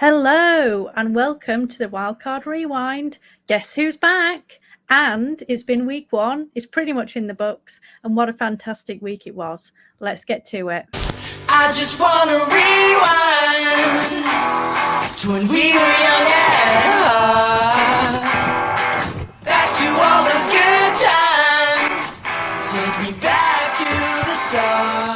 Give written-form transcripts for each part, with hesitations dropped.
Hello and welcome to the Wildcard Rewind. Guess who's back? And it's been week one. It's pretty much in the books. And what a fantastic week it was. Let's get to it. I just wanna rewind to when we were young and hard. Back to all those good times. Take me back to the start.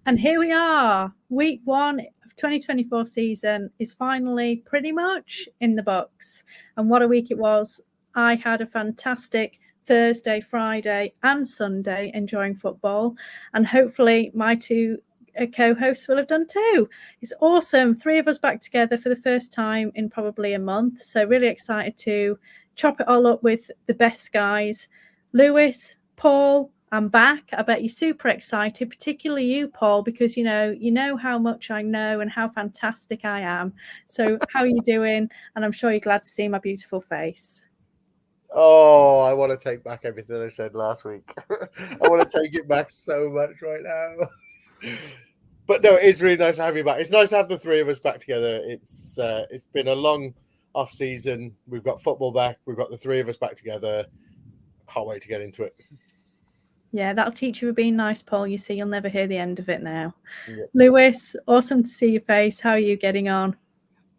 And here we are. Week one of 2024 season is finally pretty much in the books. And what a week it was. I had a fantastic Thursday, Friday and Sunday enjoying football. And hopefully my two co-hosts will have done too. It's awesome. 3 of us back together for the first time in probably a month. So really excited to chop it all up with the best guys. Lewis, Paul, I'm back. I bet you're super excited, particularly you, Paul, because you know how much I know and how fantastic I am. So how are you doing? And I'm sure you're glad to see my beautiful face. Oh, I want to take back everything I said last week. I want to take it back so much right now. But no, it's really nice to have you back. It's nice to have the 3 of us back together. It's been a long off season. We've got football back. We've got the 3 of us back together. Can't wait to get into it. Yeah, that'll teach you for being nice, Paul. You see, you'll never hear the end of it now. Yeah. Lewis, awesome to see your face. How are you getting on?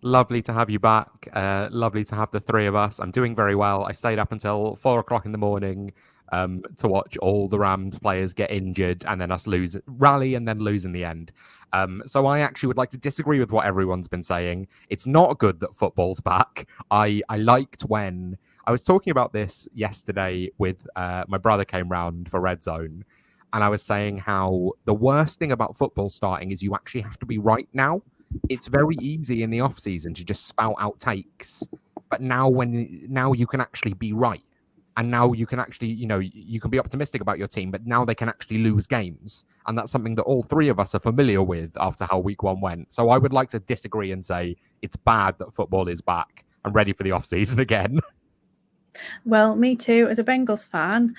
Lovely to have you back. Lovely to have the 3 of us. I'm doing very well. I stayed up until 4 o'clock in the morning to watch all the Rams players get injured and then us rally and then lose in the end. So I actually would like to disagree with what everyone's been saying. It's not good that football's back. I liked when I was talking about this yesterday with my brother came round for Red Zone, and I was saying how the worst thing about football starting is you actually have to be right now. It's very easy in the off season to just spout out takes, but now you can actually be right, and now you can actually you can be optimistic about your team, but now they can actually lose games, and that's something that all 3 of us are familiar with after how week 1 went. So I would like to disagree and say it's bad that football is back and ready for the off season again. Well, me too. As a Bengals fan,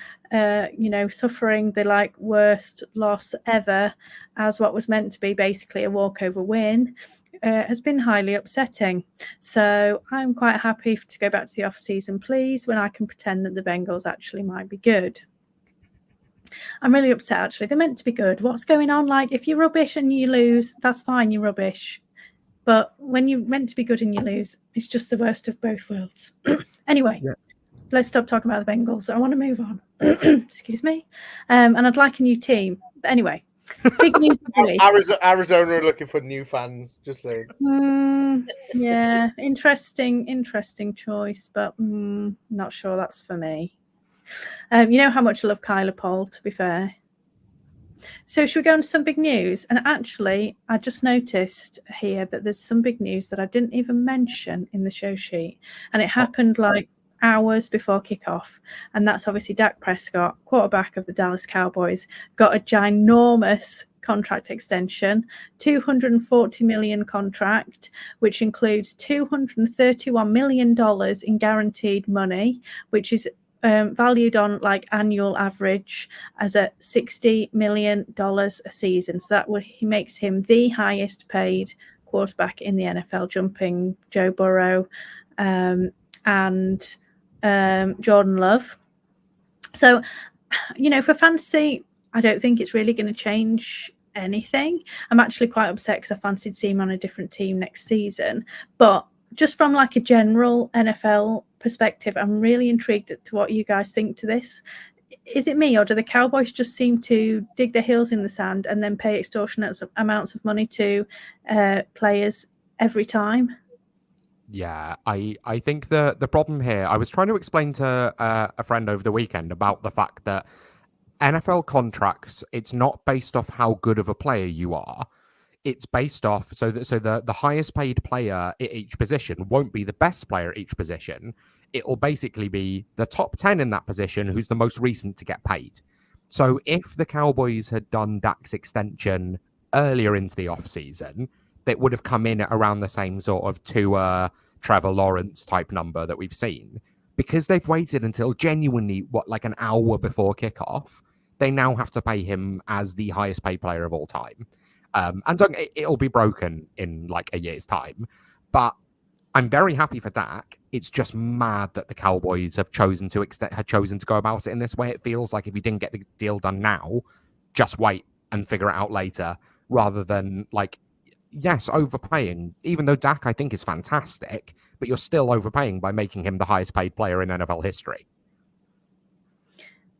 suffering the worst loss ever as what was meant to be basically a walkover win has been highly upsetting. So I'm quite happy to go back to the off season, please, when I can pretend that the Bengals actually might be good. I'm really upset, actually. They're meant to be good. What's going on? If you're rubbish and you lose, that's fine. You're rubbish. But when you're meant to be good and you lose, it's just the worst of both worlds. Anyway. Yeah. Let's stop talking about the Bengals. I want to move on. Excuse me. And I'd like a new team. But anyway, big news of the week. Arizona are looking for new fans, just saying. Yeah, interesting choice, but not sure that's for me. You know how much I love Kyler, Paul, to be fair. So should we go on to some big news? And actually, I just noticed here that there's some big news that I didn't even mention in the show sheet. And it happened hours before kickoff, and that's obviously Dak Prescott, quarterback of the Dallas Cowboys, got a ginormous contract extension, $240 million contract, which includes $231 million in guaranteed money, which is valued on annual average as a $60 million a season. So he makes him the highest paid quarterback in the NFL, jumping Joe Burrow and Jordan Love. So, for fantasy, I don't think it's really going to change anything. I'm actually quite upset because I fancied seeing him on a different team next season. But just from a general NFL perspective, I'm really intrigued to what you guys think to this. Is it me, or do the Cowboys just seem to dig their heels in the sand and then pay extortionate amounts of money to players every time? Yeah, I think the problem here, I was trying to explain to a friend over the weekend about the fact that NFL contracts, it's not based off how good of a player you are. It's based off, so the highest paid player at each position won't be the best player at each position. It'll basically be the top 10 in that position who's the most recent to get paid. So if the Cowboys had done Dak's extension earlier into the offseason, that would have come in at around the same sort of Trevor Lawrence type number that we've seen. Because they've waited until genuinely, an hour before kickoff, they now have to pay him as the highest paid player of all time. And it'll be broken in like a year's time. But I'm very happy for Dak. It's just mad that the Cowboys have chosen to go about it in this way. It feels like if you didn't get the deal done now, just wait and figure it out later, rather than like, yes, overpaying. Even though Dak I think is fantastic, but you're still overpaying by making him the highest paid player in NFL history.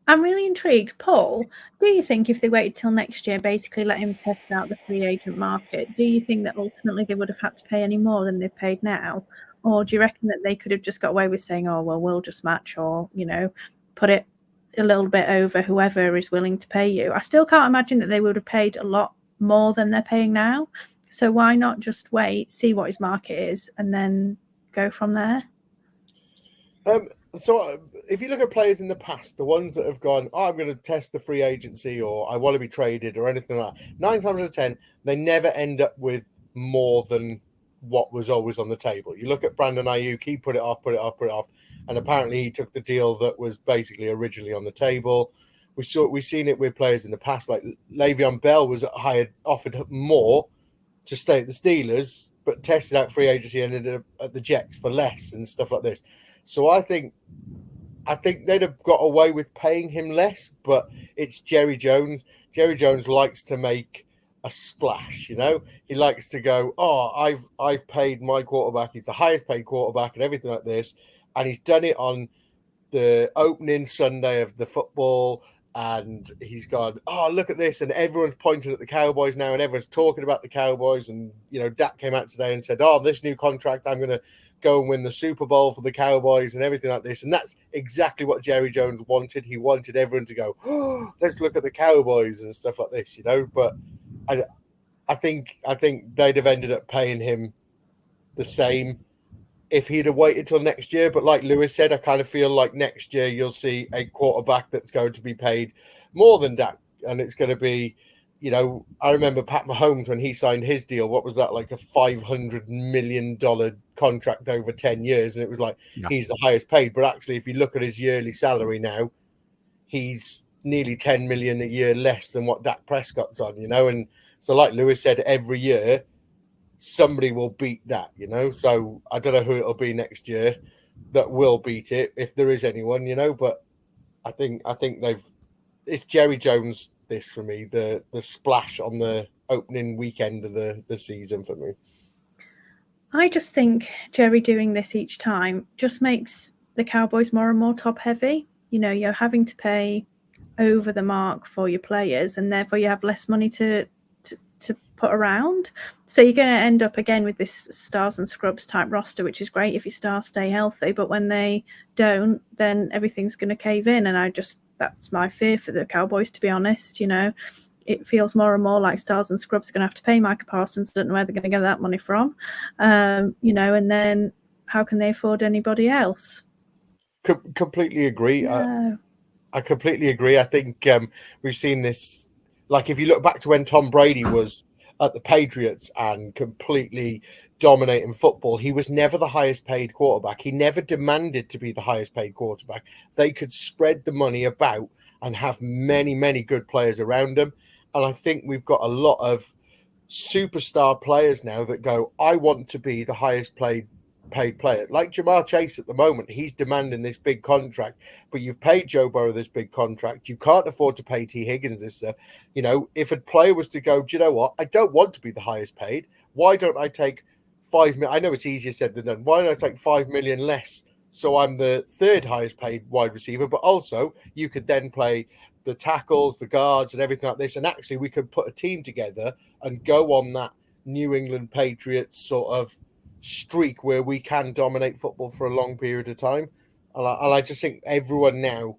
I'm really intrigued. Paul, do you think if they waited till next year, basically let him test out the free agent market, do you think that ultimately they would have had to pay any more than they've paid now? Or do you reckon that they could have just got away with saying, oh, well, we'll just match, or, you know, put it a little bit over whoever is willing to pay you? I still can't imagine that they would have paid a lot more than they're paying now. So why not just wait, see what his market is, and then go from there? So if you look at players in the past, the ones that have gone, oh, I'm going to test the free agency, or I want to be traded, or anything like that, 9 times out of 10, they never end up with more than what was always on the table. You look at Brandon Ayuk, he put it off, and apparently he took the deal that was basically originally on the table. We've seen it with players in the past, like Le'Veon Bell was offered more to stay at the Steelers, but tested out free agency and ended up at the Jets for less and stuff like this. So I think they'd have got away with paying him less, but it's Jerry Jones. Jerry Jones likes to make a splash, you know. He likes to go, oh, I've paid my quarterback. He's the highest paid quarterback and everything like this. And he's done it on the opening Sunday of the football. And he's gone, oh, look at this. And everyone's pointing at the Cowboys now, and everyone's talking about the Cowboys. And, you know, Dak came out today and said, oh, this new contract, I'm going to go and win the Super Bowl for the Cowboys and everything like this. And that's exactly what Jerry Jones wanted. He wanted everyone to go, oh, let's look at the Cowboys and stuff like this, you know. But I think they'd have ended up paying him the same if he'd have waited till next year. But like Lewis said, I kind of feel like next year you'll see a quarterback that's going to be paid more than Dak. And it's going to be, you know, I remember Pat Mahomes when he signed his deal. What was that, like a $500 million contract over 10 years? And it was like, he's the highest paid. But actually, if you look at his yearly salary now, he's nearly 10 million a year less than what Dak Prescott's on, you know. And so like Lewis said, every year somebody will beat that, you know. So I don't know who it'll be next year that will beat it, if there is anyone, you know. But I think it's Jerry Jones this for me, the splash on the opening weekend of the season for me. I just think Jerry doing this each time just makes the Cowboys more and more top heavy. You know, you're having to pay over the mark for your players, and therefore you have less money to put around. So you're going to end up again with this stars and scrubs type roster, which is great if your stars stay healthy. But when they don't, then everything's going to cave in. And that's my fear for the Cowboys, to be honest. You know, it feels more and more like stars and scrubs are going to have to pay Micah Parsons. I don't know where they're going to get that money from. You know, and then how can they afford anybody else? Completely agree. No. I completely agree. I think we've seen this. Like, if you look back to when Tom Brady was at the Patriots and completely dominating football, he was never the highest paid quarterback. He never demanded to be the highest paid quarterback. They could spread the money about and have many, many good players around them. And I think we've got a lot of superstar players now that go, I want to be the highest paid player. Like Jamar Chase at the moment, he's demanding this big contract, but you've paid Joe Burrow this big contract. You can't afford to pay T. Higgins this stuff. You know, if a player was to go, do you know what? I don't want to be the highest paid. Why don't I take 5 million? I know it's easier said than done. Why don't I take 5 million less? So I'm the third highest paid wide receiver, but also you could then play the tackles, the guards, and everything like this. And actually, we could put a team together and go on that New England Patriots sort of streak where we can dominate football for a long period of time. And I just think everyone now,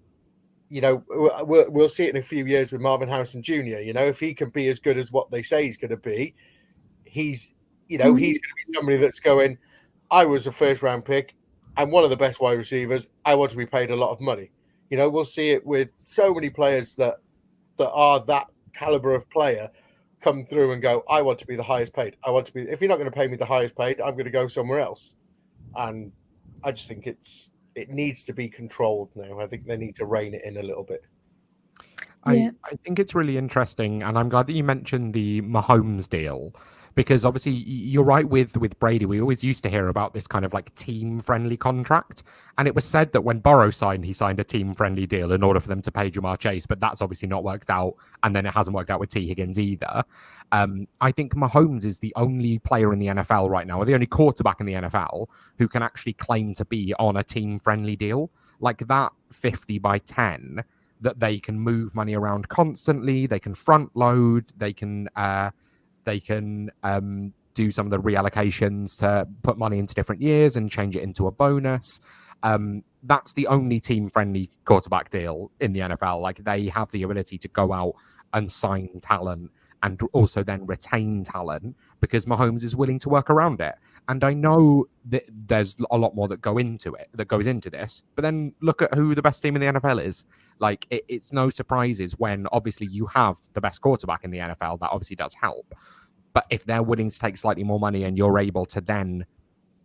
you know, we'll see it in a few years with Marvin Harrison Jr. You know, if he can be as good as what they say he's going to be, he's going to be somebody that's going, I was a first round pick. I'm one of the best wide receivers. I want to be paid a lot of money. You know, we'll see it with so many players that are that caliber of player come through and go, I want to be the highest paid. I want to be, if you're not going to pay me the highest paid, I'm going to go somewhere else. And I just think it needs to be controlled now. I think they need to rein it in a little bit. Yeah. I think it's really interesting, and I'm glad that you mentioned the Mahomes deal, because obviously you're right with Brady. We always used to hear about this kind of like team-friendly contract, and it was said that when Burrow signed, he signed a team-friendly deal in order for them to pay Jamar Chase, but that's obviously not worked out, and then it hasn't worked out with T. Higgins either. I think Mahomes is the only player in the NFL right now, or the only quarterback in the NFL who can actually claim to be on a team-friendly deal. Like that 50 by 10 that they can move money around constantly, they can front load, they can do some of the reallocations to put money into different years and change it into a bonus. That's the only team-friendly quarterback deal in the NFL. Like they have the ability to go out and sign talent and also then retain talent because Mahomes is willing to work around it. And I know that there's a lot more that goes into this, but then look at who the best team in the NFL is. Like it's no surprises when obviously you have the best quarterback in the NFL. That obviously does help. But if they're willing to take slightly more money and you're able to then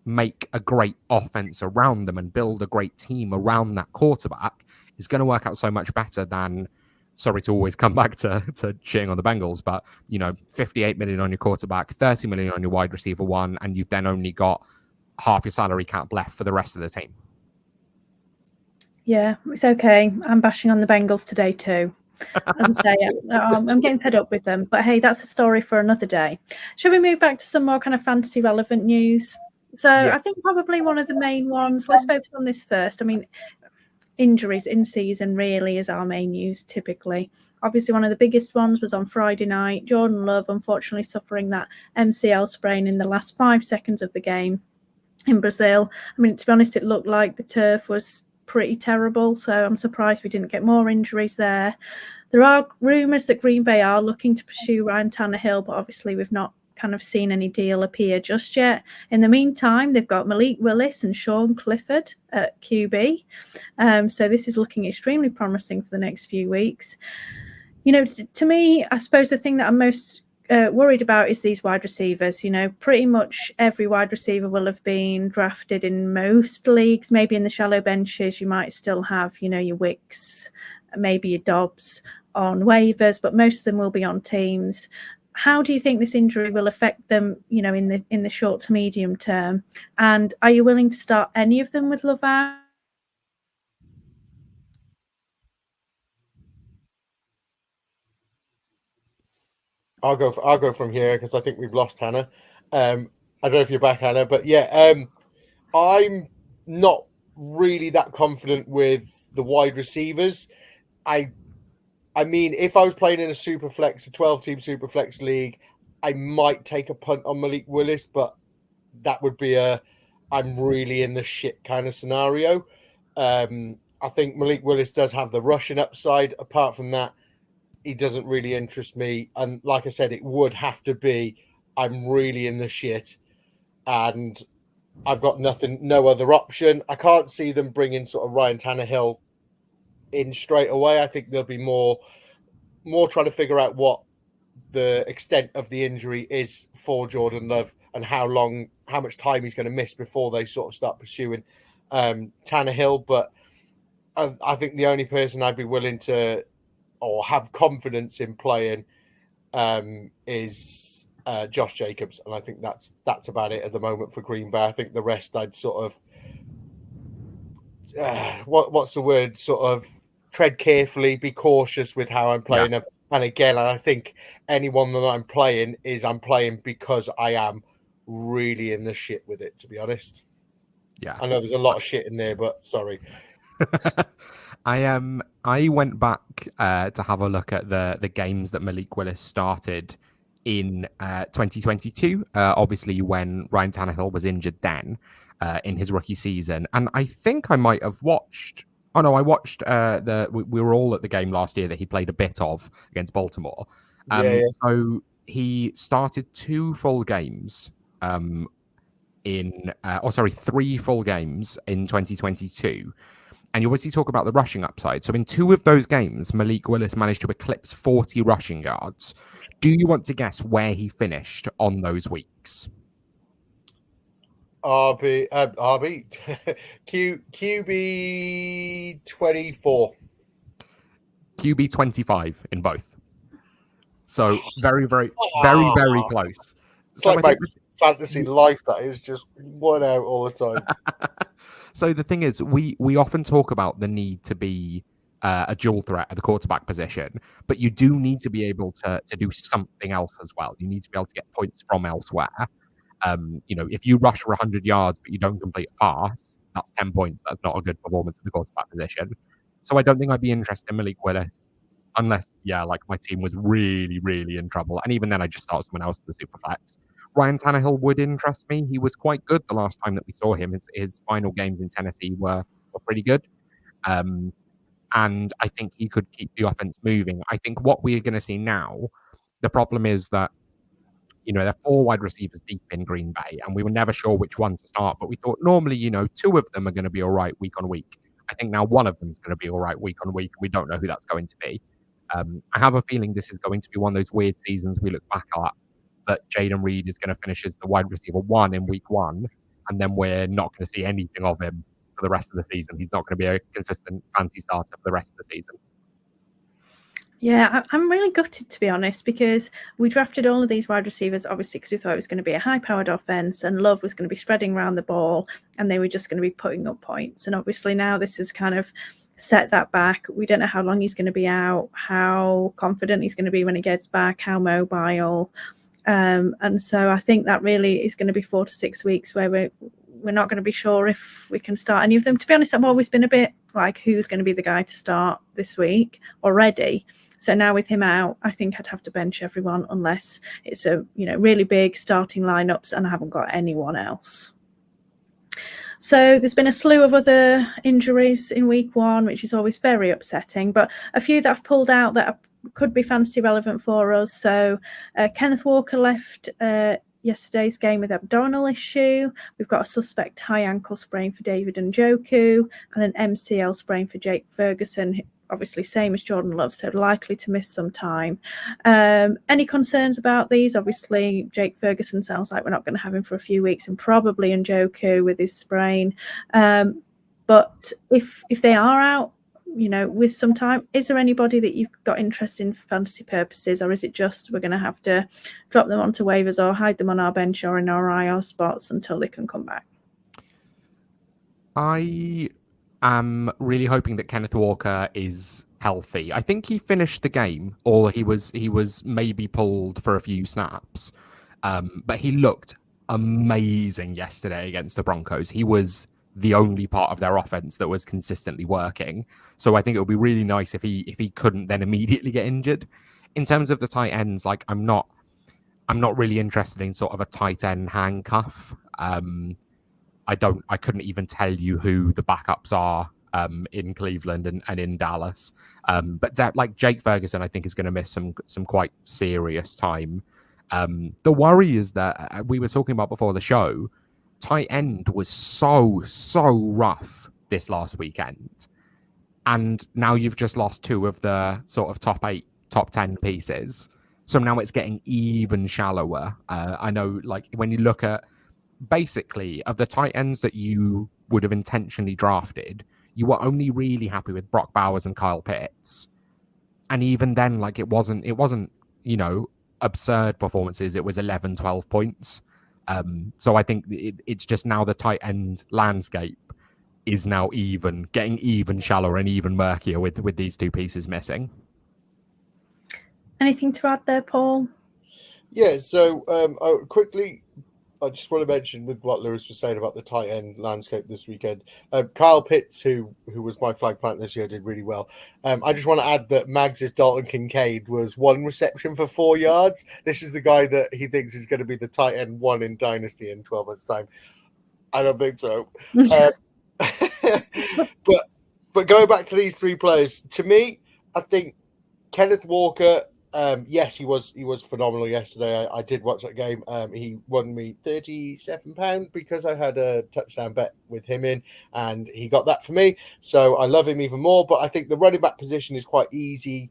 make a great offense around them and build a great team around that quarterback, it's going to work out so much better than, sorry to always come back to shitting on the Bengals, but 58 million on your quarterback, 30 million on your wide receiver one, and you've then only got half your salary cap left for the rest of the team. Yeah, it's okay. I'm bashing on the Bengals today too. As I say, I'm getting fed up with them. But hey, that's a story for another day. Shall we move back to some more kind of fantasy relevant news? So I think probably one of the main ones, let's focus on this first. I mean, injuries in season really is our main news typically. Obviously, one of the biggest ones was on Friday night. Jordan Love, unfortunately, suffering that MCL sprain in the last 5 seconds of the game in Brazil. I mean, to be honest, it looked like the turf was pretty terrible, so I'm surprised we didn't get more injuries there. There are rumours that Green Bay are looking to pursue Ryan Tannehill, but obviously we've not kind of seen any deal appear just yet. In the meantime, they've got Malik Willis and Sean Clifford at QB. So this is looking extremely promising for the next few weeks. To me, I suppose the thing that I'm most worried about is these wide receivers. Pretty much every wide receiver will have been drafted in most leagues. Maybe in the shallow benches, you might still have, your Wicks, maybe your Dobbs on waivers, but most of them will be on teams. How do you think this injury will affect them, in the short to medium term? And are you willing to start any of them with Love out? I'll go from here because I think we've lost Hannah. I don't know if you're back, Hannah, but yeah, I'm not really that confident with the wide receivers. I mean, if I was playing in a 12-team Superflex league, I might take a punt on Malik Willis, but that would be I'm really in the shit kind of scenario. I think Malik Willis does have the rushing upside. Apart from that, he doesn't really interest me. And like I said, it would have to be I'm really in the shit and I've got no other option. I can't see them bringing sort of Ryan Tannehill in straight away. I think there'll be more trying to figure out what the extent of the injury is for Jordan Love and how much time he's going to miss before they sort of start pursuing Tannehill. But I think the only person I'd be willing to or have confidence in playing is Josh Jacobs, and I think that's about it at the moment for Green Bay. I think the rest I'd sort of what's the word? Sort of tread carefully, be cautious with how I'm playing them. And again, I think anyone that I'm playing because I am really in the shit with it, to be honest. Yeah. I know there's a lot of shit in there, but sorry. I went back to have a look at the games that Malik Willis started in 2022, obviously when Ryan Tannehill was injured then in his rookie season. And I think I might have watched... Oh, no, I watched we were all at the game last year that he played a bit of against Baltimore. So he started 2 full games 3 full games in 2022. And you obviously talk about the rushing upside. So in 2 of those games, Malik Willis managed to eclipse 40 rushing yards. Do you want to guess where he finished on those weeks? QB 24. QB 25 in both. So very, very, very, very close. It's So like my fantasy life that is just one out all the time. So the thing is, we often talk about the need to be a dual threat at the quarterback position, but you do need to be able to do something else as well. You need to be able to get points from elsewhere. If you rush for 100 yards but you don't complete a pass, that's 10 points. That's not a good performance at the quarterback position. So I don't think I'd be interested in Malik Willis unless, my team was really, really in trouble. And even then, I just start someone else in the Superflex. Ryan Tannehill would interest me. He was quite good the last time that we saw him. His final games in Tennessee were pretty good. And I think he could keep the offense moving. I think what we're going to see now, the problem is that, there are 4 wide receivers deep in Green Bay, and we were never sure which one to start. But we thought normally, 2 of them are going to be all right week on week. I think now 1 of them is going to be all right week on week. We don't know who that's going to be. I have a feeling this is going to be one of those weird seasons we look back at, that Jaden Reed is going to finish as the wide receiver 1 in week 1, and then we're not going to see anything of him for the rest of the season. He's not going to be a consistent fantasy starter for the rest of the season. Yeah, I'm really gutted, to be honest, because we drafted all of these wide receivers, obviously, because we thought it was going to be a high-powered offense and Love was going to be spreading around the ball and they were just going to be putting up points. And obviously now this has kind of set that back. We don't know how long he's going to be out, how confident he's going to be when he gets back, how mobile. And so I think that really is going to be 4 to 6 weeks where we're not going to be sure if we can start any of them. To be honest, I've always been a bit like, who's going to be the guy to start this week already? So now with him out, I think I'd have to bench everyone unless it's a really big starting lineups and I haven't got anyone else. So there's been a slew of other injuries in week 1, which is always very upsetting, but a few that I've pulled out that could be fantasy relevant for us. So Kenneth Walker left yesterday's game with abdominal issue. We've got a suspect high ankle sprain for David Njoku and an MCL sprain for Jake Ferguson, obviously same as Jordan Love, so likely to miss some time. Any concerns about these? Obviously, Jake Ferguson sounds like we're not going to have him for a few weeks, and probably Njoku with his sprain. But if they are out, with some time, is there anybody that you've got interest in for fantasy purposes, or is it just we're going to have to drop them onto waivers or hide them on our bench or in our IR spots until they can come back? I am really hoping that Kenneth Walker is healthy. I think he finished the game, or he was maybe pulled for a few snaps, but he looked amazing yesterday against the Broncos. He was the only part of their offense that was consistently working. So I think it would be really nice if he couldn't then immediately get injured. In terms of the tight ends, I'm not really interested in sort of a tight end handcuff. I couldn't even tell you who the backups are in Cleveland and in Dallas. But Jake Ferguson, I think, is going to miss some quite serious time. The worry is that we were talking about before the show, tight end was so rough this last weekend. And now you've just lost 2 of the sort of top 8, top 10 pieces. So now it's getting even shallower. I know, when you look at basically of the tight ends that you would have intentionally drafted, you were only really happy with Brock Bowers and Kyle Pitts. And even then, it wasn't, absurd performances. It was 11, 12 points. So I think it's just now the tight end landscape is now getting even shallower and even murkier with these 2 pieces missing. Anything to add there, Paul? Yeah, so I just want to mention with what Lewis was saying about the tight end landscape this weekend. Kyle Pitts, who was my flag plant this year, did really well. I just want to add that Mags' Dalton Kincaid was 1 reception for 4 yards. This is the guy that he thinks is going to be the tight end 1 in Dynasty in 12 months' time. I don't think so. But going back to these 3 players, to me, I think Kenneth Walker. Yes, he was phenomenal yesterday. I did watch that game. He won me £37 because I had a touchdown bet with him in, and he got that for me. So I love him even more. But I think the running back position is quite easy.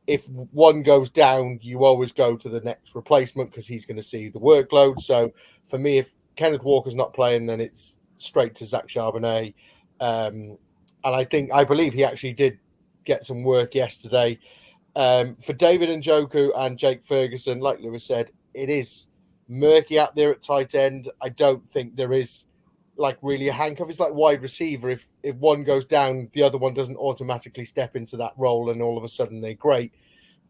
If one goes down, you always go to the next replacement because he's going to see the workload. So for me, if Kenneth Walker's not playing, then it's straight to Zach Charbonnet. And I believe he actually did get some work yesterday. For David Njoku and Jake Ferguson, like Lewis said, it is murky out there at tight end. I don't think there is like really a handcuff. It's like wide receiver. If one goes down, the other one doesn't automatically step into that role and all of a sudden they're great.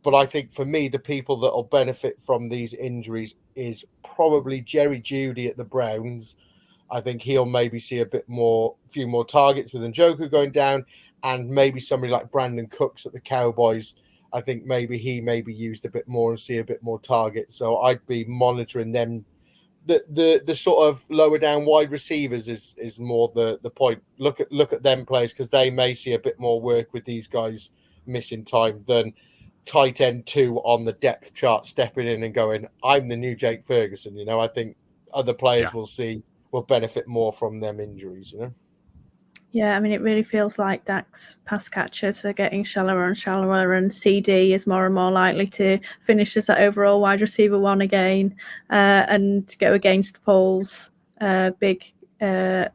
But I think for me, the people that will benefit from these injuries is probably Jerry Jeudy at the Browns. I think he'll maybe see a few more targets with Njoku going down, and maybe somebody like Brandon Cooks at the Cowboys. I think maybe he may be used a bit more and see a bit more targets. So I'd be monitoring them. The sort of lower down wide receivers is more the point. Look at them players, because they may see a bit more work with these guys missing time than tight end 2 on the depth chart stepping in and going, I'm the new Jake Ferguson. I think other players will benefit more from them injuries. Yeah, I mean, it really feels like Dak's pass catchers are getting shallower and shallower, and CD is more and more likely to finish as that overall wide receiver 1 again, and go against Paul's big. I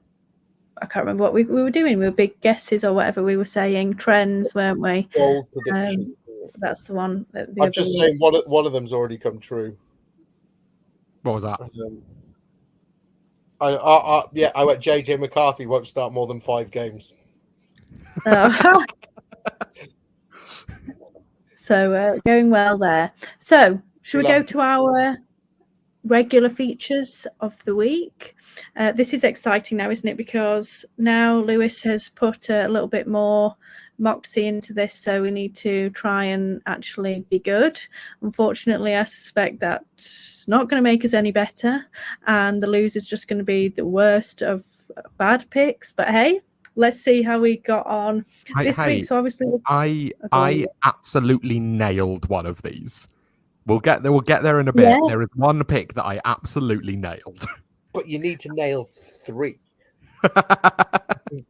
can't remember what we were doing. We were big guesses or whatever we were saying. Trends, weren't we? Bold prediction. That's the one. I'm just saying one of them's already come true. What was that? I went JJ McCarthy won't start more than 5 games. So going well there. So should we go to our regular features of the week? This is exciting now, isn't it? Because now Lewis has put a little bit more moxie into this, so we need to try and actually be good. Unfortunately, I suspect that's not going to make us any better, and the loser's just going to be the worst of bad picks. But hey, let's see how we got on this week. So obviously, I absolutely nailed one of these. We'll get there in a bit. Yeah. There is one pick that I absolutely nailed. But you need to nail 3.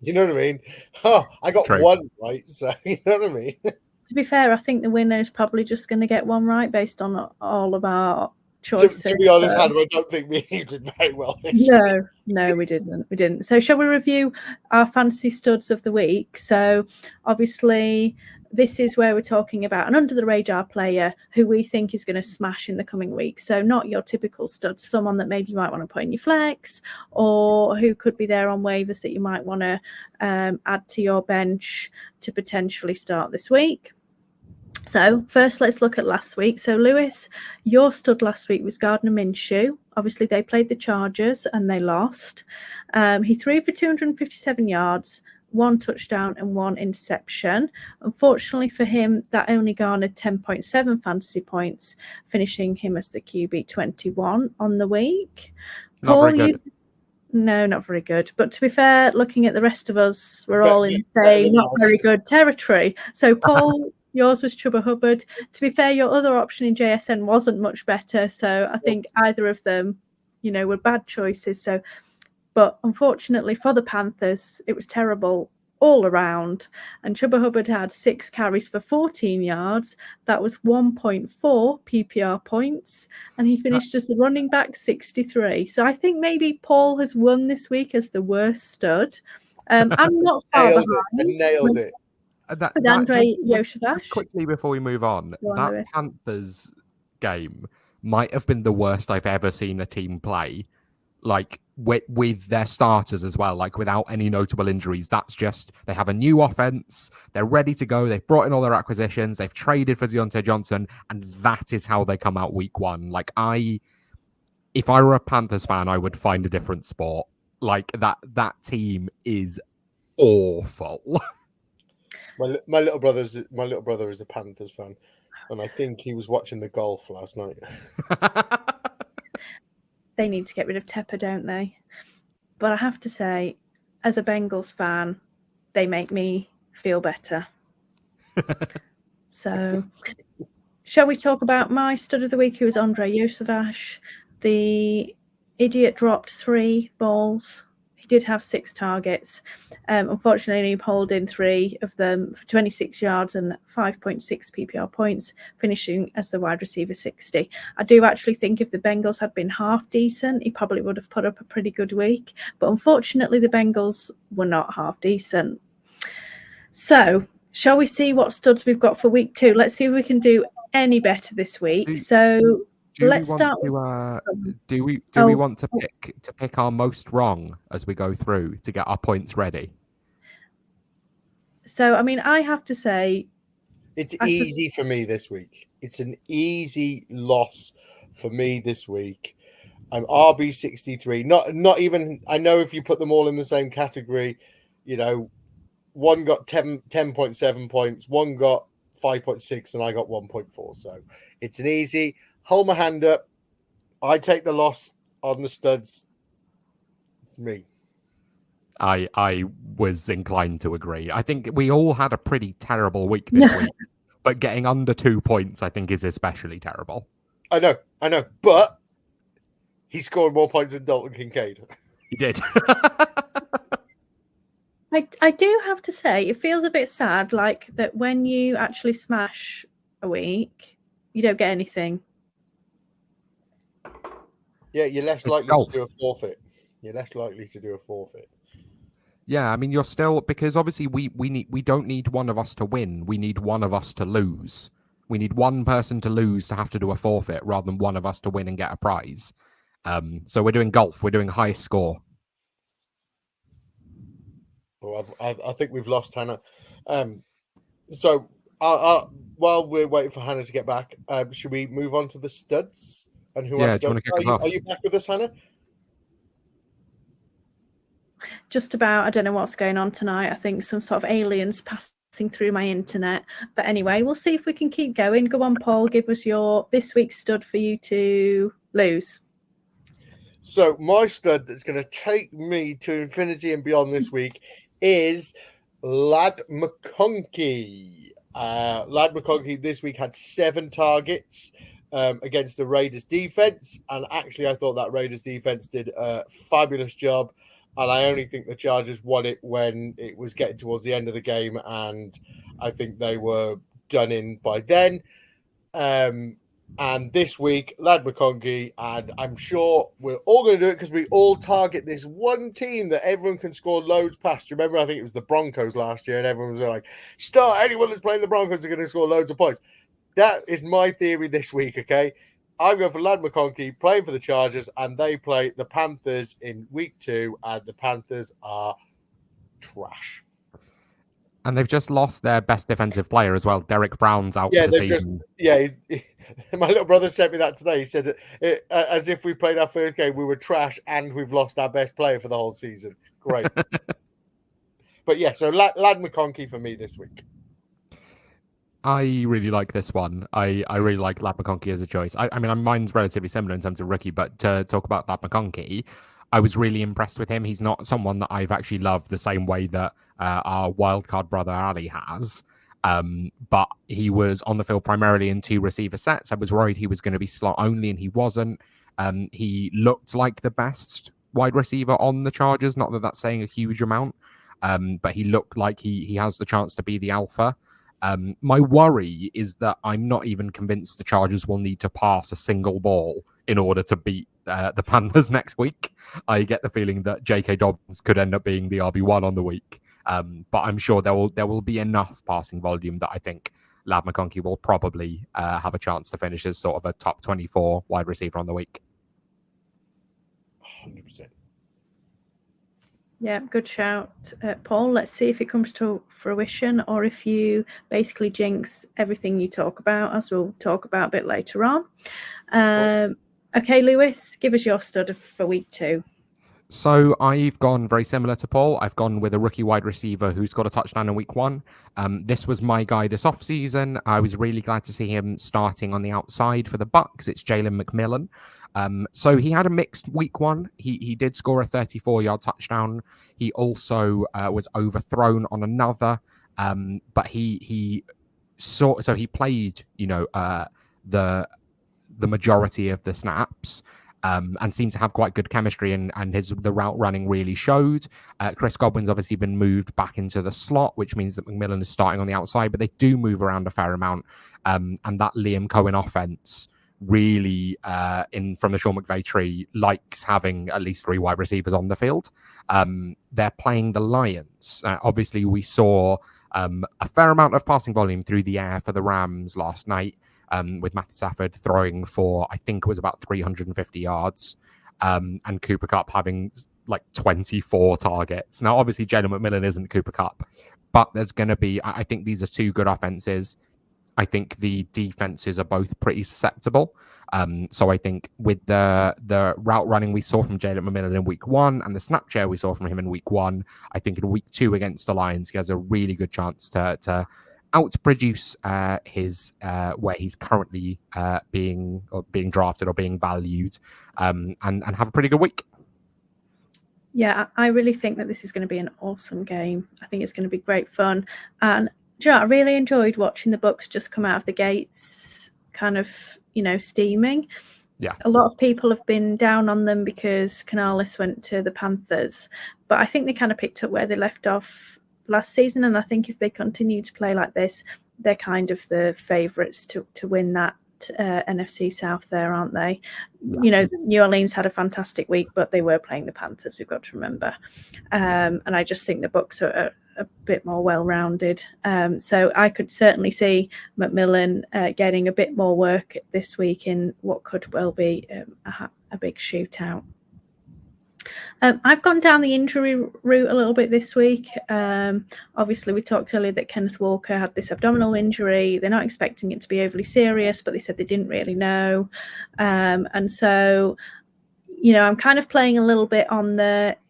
You know what I mean? Oh, I got True. 1 right, so you know what I mean? To be fair, I think the winner is probably just going to get 1 right based on all of our choices. To be honest, Adam, I don't think we did very well this week. No, we didn't. So shall we review our fantasy studs of the week? So obviously, this is where we're talking about an under-the-radar player who we think is going to smash in the coming week. So not your typical stud, someone that maybe you might want to put in your flex, or who could be there on waivers that you might want to add to your bench to potentially start this week. So first, let's look at last week. So Lewis, your stud last week was Gardner Minshew. Obviously, they played the Chargers and they lost. He threw for 257 yards, 1 touchdown and 1 interception. Unfortunately for him, that only garnered 10.7 fantasy points, finishing him as the QB 21 on the week. Not very good. But to be fair, looking at the rest of us, we're all in the same not very good territory. So Paul, yours was Chuba Hubbard. To be fair, your other option in JSN wasn't much better. So I think either of them, were bad choices. But unfortunately for the Panthers, it was terrible all around. And Chuba Hubbard had 6 carries for 14 yards. That was 1.4 PPR points. And he finished as the running back 63. So I think maybe Paul has won this week as the worst stud. I'm not far behind. Nailed it. With Andre Yoshavash. Quickly before we move on, that Panthers game might have been the worst I've ever seen a team play. Like with their starters as well, like without any notable injuries. That's just, they have a new offense. They're ready to go. They've brought in all their acquisitions. They've traded for Deontay Johnson. And that is how they come out week 1. Like if I were a Panthers fan, I would find a different sport. Like that team is awful. My little brother is a Panthers fan. And I think he was watching the golf last night. They need to get rid of Tepper, don't they? But I have to say, as a Bengals fan, they make me feel better. So, shall we talk about my stud of the week, who was Andre Yoshavash? The idiot dropped 3 balls. He did have 6 targets. Unfortunately, he pulled in 3 of them for 26 yards and 5.6 PPR points, finishing as the wide receiver 60. I do actually think if the Bengals had been half decent, he probably would have put up a pretty good week. But unfortunately, the Bengals were not half decent. So Shall we see what studs we've got for week 2? Let's see if we can do any better this week. So let's start. Do we want to pick our most wrong as we go through to get our points ready? So I mean, I have to say, it's easy for me this week. It's an easy loss for me this week. I'm RB63. Not even. I know if you put them all in the same category, you know, one got 10.7 points, one got 5.6, and I got 1.4. So it's an easy. Hold my hand up. I take the loss on the studs. It's me. I was inclined to agree. I think we all had a pretty terrible week this week, but getting under 2 points, I think, is especially terrible. I know, but he scored more points than Dalton Kincaid. He did. I do have to say, it feels a bit sad, like that when you actually smash a week, you don't get anything. Yeah, you're less likely to do a forfeit. Yeah, I mean, you're still, because obviously we don't need one of us to win. We need one of us to lose. We need one person to lose to have to do a forfeit rather than one of us to win and get a prize. So we're doing golf. We're doing highest score. Well, I think we've lost Hannah. So while we're waiting for Hannah to get back, should we move on to the studs? And who do you want to kick us off? Are you back with us, Hannah? Just about. I don't know what's going on tonight. I think some sort of aliens passing through my internet. But anyway, we'll see if we can keep going. Go on, Paul. Give us your this week's stud for you to lose. So my stud that's going to take me to infinity and beyond this week is Lad McConkey. Lad McConkey this week had 7 targets against the Raiders defense. And actually, I thought that Raiders defense did a fabulous job. And I only think the Chargers won it when it was getting towards the end of the game. And I think they were done in by then. And this week, Lad McConkey, and I'm sure we're all going to do it because we all target this one team that everyone can score loads past. Do you remember? I think it was the Broncos last year, and everyone was like, start anyone that's playing the Broncos are going to score loads of points. That is my theory this week, okay? I'm going for Lad McConkey playing for the Chargers, and they play the Panthers in week 2, and the Panthers are trash. And they've just lost their best defensive player as well. Derek Brown's out for the season. My little brother sent me that today. He said, as if we played our first game, we were trash and we've lost our best player for the whole season. Great. But yeah, so Lad McConkey for me this week. I really like this one. I really like Lad McConkey as a choice. I mean, mine's relatively similar in terms of rookie, but to talk about Lad McConkey, I was really impressed with him. He's not someone that I've actually loved the same way that our wildcard brother Ali has. But he was on the field primarily in 2 receiver sets. I was worried he was going to be slot only, and he wasn't. He looked like the best wide receiver on the Chargers. Not that that's saying a huge amount, but he looked like he has the chance to be the alpha. My worry is that I'm not even convinced the Chargers will need to pass a single ball in order to beat the Panthers next week. I get the feeling that J.K. Dobbins could end up being the RB1 on the week. But I'm sure there will be enough passing volume that I think Lad McConkey will probably have a chance to finish as sort of a top 24 wide receiver on the week. 100%. Yeah, good shout, Paul. Let's see if it comes to fruition or if you basically jinx everything you talk about, as we'll talk about a bit later on. Okay, Lewis, give us your stud for week 2. So I've gone very similar to Paul. I've gone with a rookie wide receiver who's got a touchdown in week 1. This was my guy this offseason. I was really glad to see him starting on the outside for the Bucs. It's Jalen McMillan. So he had a mixed week 1. He did score a 34-yard touchdown. He also was overthrown on another, but he played, the majority of the snaps. And seemed to have quite good chemistry, and the route running really showed. Chris Godwin's obviously been moved back into the slot, which means that McMillan is starting on the outside, but they do move around a fair amount. And that Liam Cohen offense really, from the Sean McVay tree, likes having at least 3 wide receivers on the field. They're playing the Lions. Obviously, we saw A fair amount of passing volume through the air for the Rams last night, with Matthew Stafford throwing for, I think it was about 350 yards, and Cooper Kupp having like 24 targets. Now, obviously, Jalen McMillan isn't Cooper Kupp, but there's going to be, I think these are two good offenses. I think the defenses are both pretty susceptible. So I think with the route running we saw from Jalen McMillan in week 1 and the snap share we saw from him in week 1, I think in week 2 against the Lions, he has a really good chance to outproduce his where he's currently being drafted or being valued, and have a pretty good week. Yeah, I really think that this is going to be an awesome game. I think it's going to be great fun. And do you know, I really enjoyed watching the Bucks just come out of the gates kind of, steaming. Yeah. A lot of people have been down on them because Canales went to the Panthers, but I think they kind of picked up where they left off last season. And I think if they continue to play like this, they're kind of the favourites to win that NFC South there, aren't they? Yeah. New Orleans had a fantastic week, but they were playing the Panthers, we've got to remember. And I just think the Bucks are a bit more well-rounded. So I could certainly see McMillan getting a bit more work this week in what could well be a big shootout. I've gone down the injury route a little bit this week. Obviously, we talked earlier that Kenneth Walker had this abdominal injury. They're not expecting it to be overly serious, but they said they didn't really know. And so, I'm kind of playing a little bit on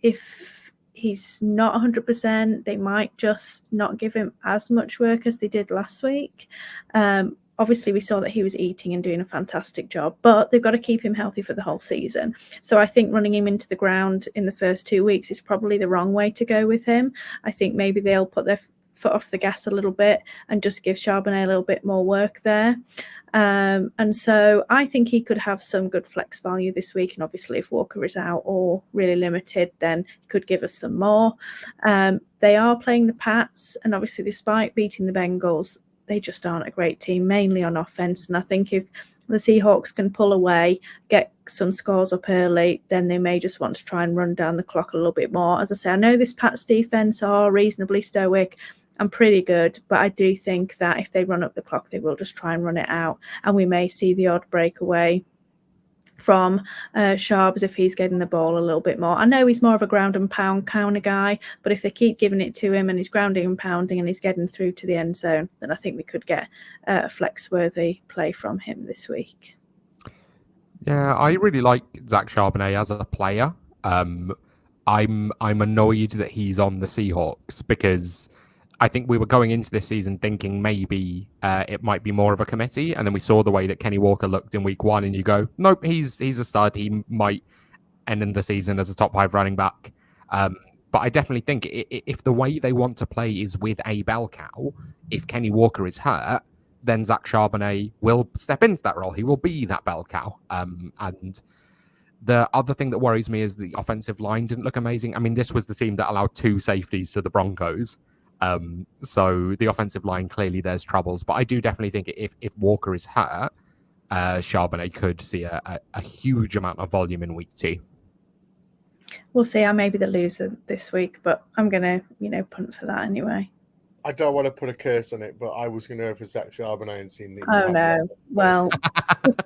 if he's not 100%, they might just not give him as much work as they did last week. Obviously, we saw that he was eating and doing a fantastic job, but they've got to keep him healthy for the whole season. So I think running him into the ground in the first 2 weeks is probably the wrong way to go with him. I think maybe they'll put their foot off the gas a little bit and just give Charbonnet a little bit more work there. And so I think he could have some good flex value this week. And obviously, if Walker is out or really limited, then he could give us some more. They are playing the Pats, and obviously, despite beating the Bengals, they just aren't a great team, mainly on offense. And I think if the Seahawks can pull away, get some scores up early, then they may just want to try and run down the clock a little bit more. As I say, I know this Pats defense are reasonably stoic and pretty good, but I do think that if they run up the clock, they will just try and run it out. And we may see the odd breakaway from Sharps if he's getting the ball a little bit more. I know he's more of a ground and pound kind of guy, but if they keep giving it to him and he's grounding and pounding and he's getting through to the end zone, then I think we could get a flex-worthy play from him this week. Yeah, I really like Zach Charbonnet as a player. I'm annoyed that he's on the Seahawks because I think we were going into this season thinking maybe it might be more of a committee, and then we saw the way that Kenny Walker looked in week 1, and you go, nope, he's a stud. He might end in the season as a top 5 running back. But I definitely think if the way they want to play is with a bell cow, if Kenny Walker is hurt, then Zach Charbonnet will step into that role. He will be that bell cow. And the other thing that worries me is the offensive line didn't look amazing. I mean, this was the team that allowed 2 safeties to the Broncos. So the offensive line, clearly there's troubles, but I do definitely think if Walker is hurt, Charbonnet could see a huge amount of volume in week 2. We'll see. I may be the loser this week, but I'm going to, punt for that anyway. I don't want to put a curse on it, but I was going to go for Zach Charbonnet and seen the. Oh no! Well,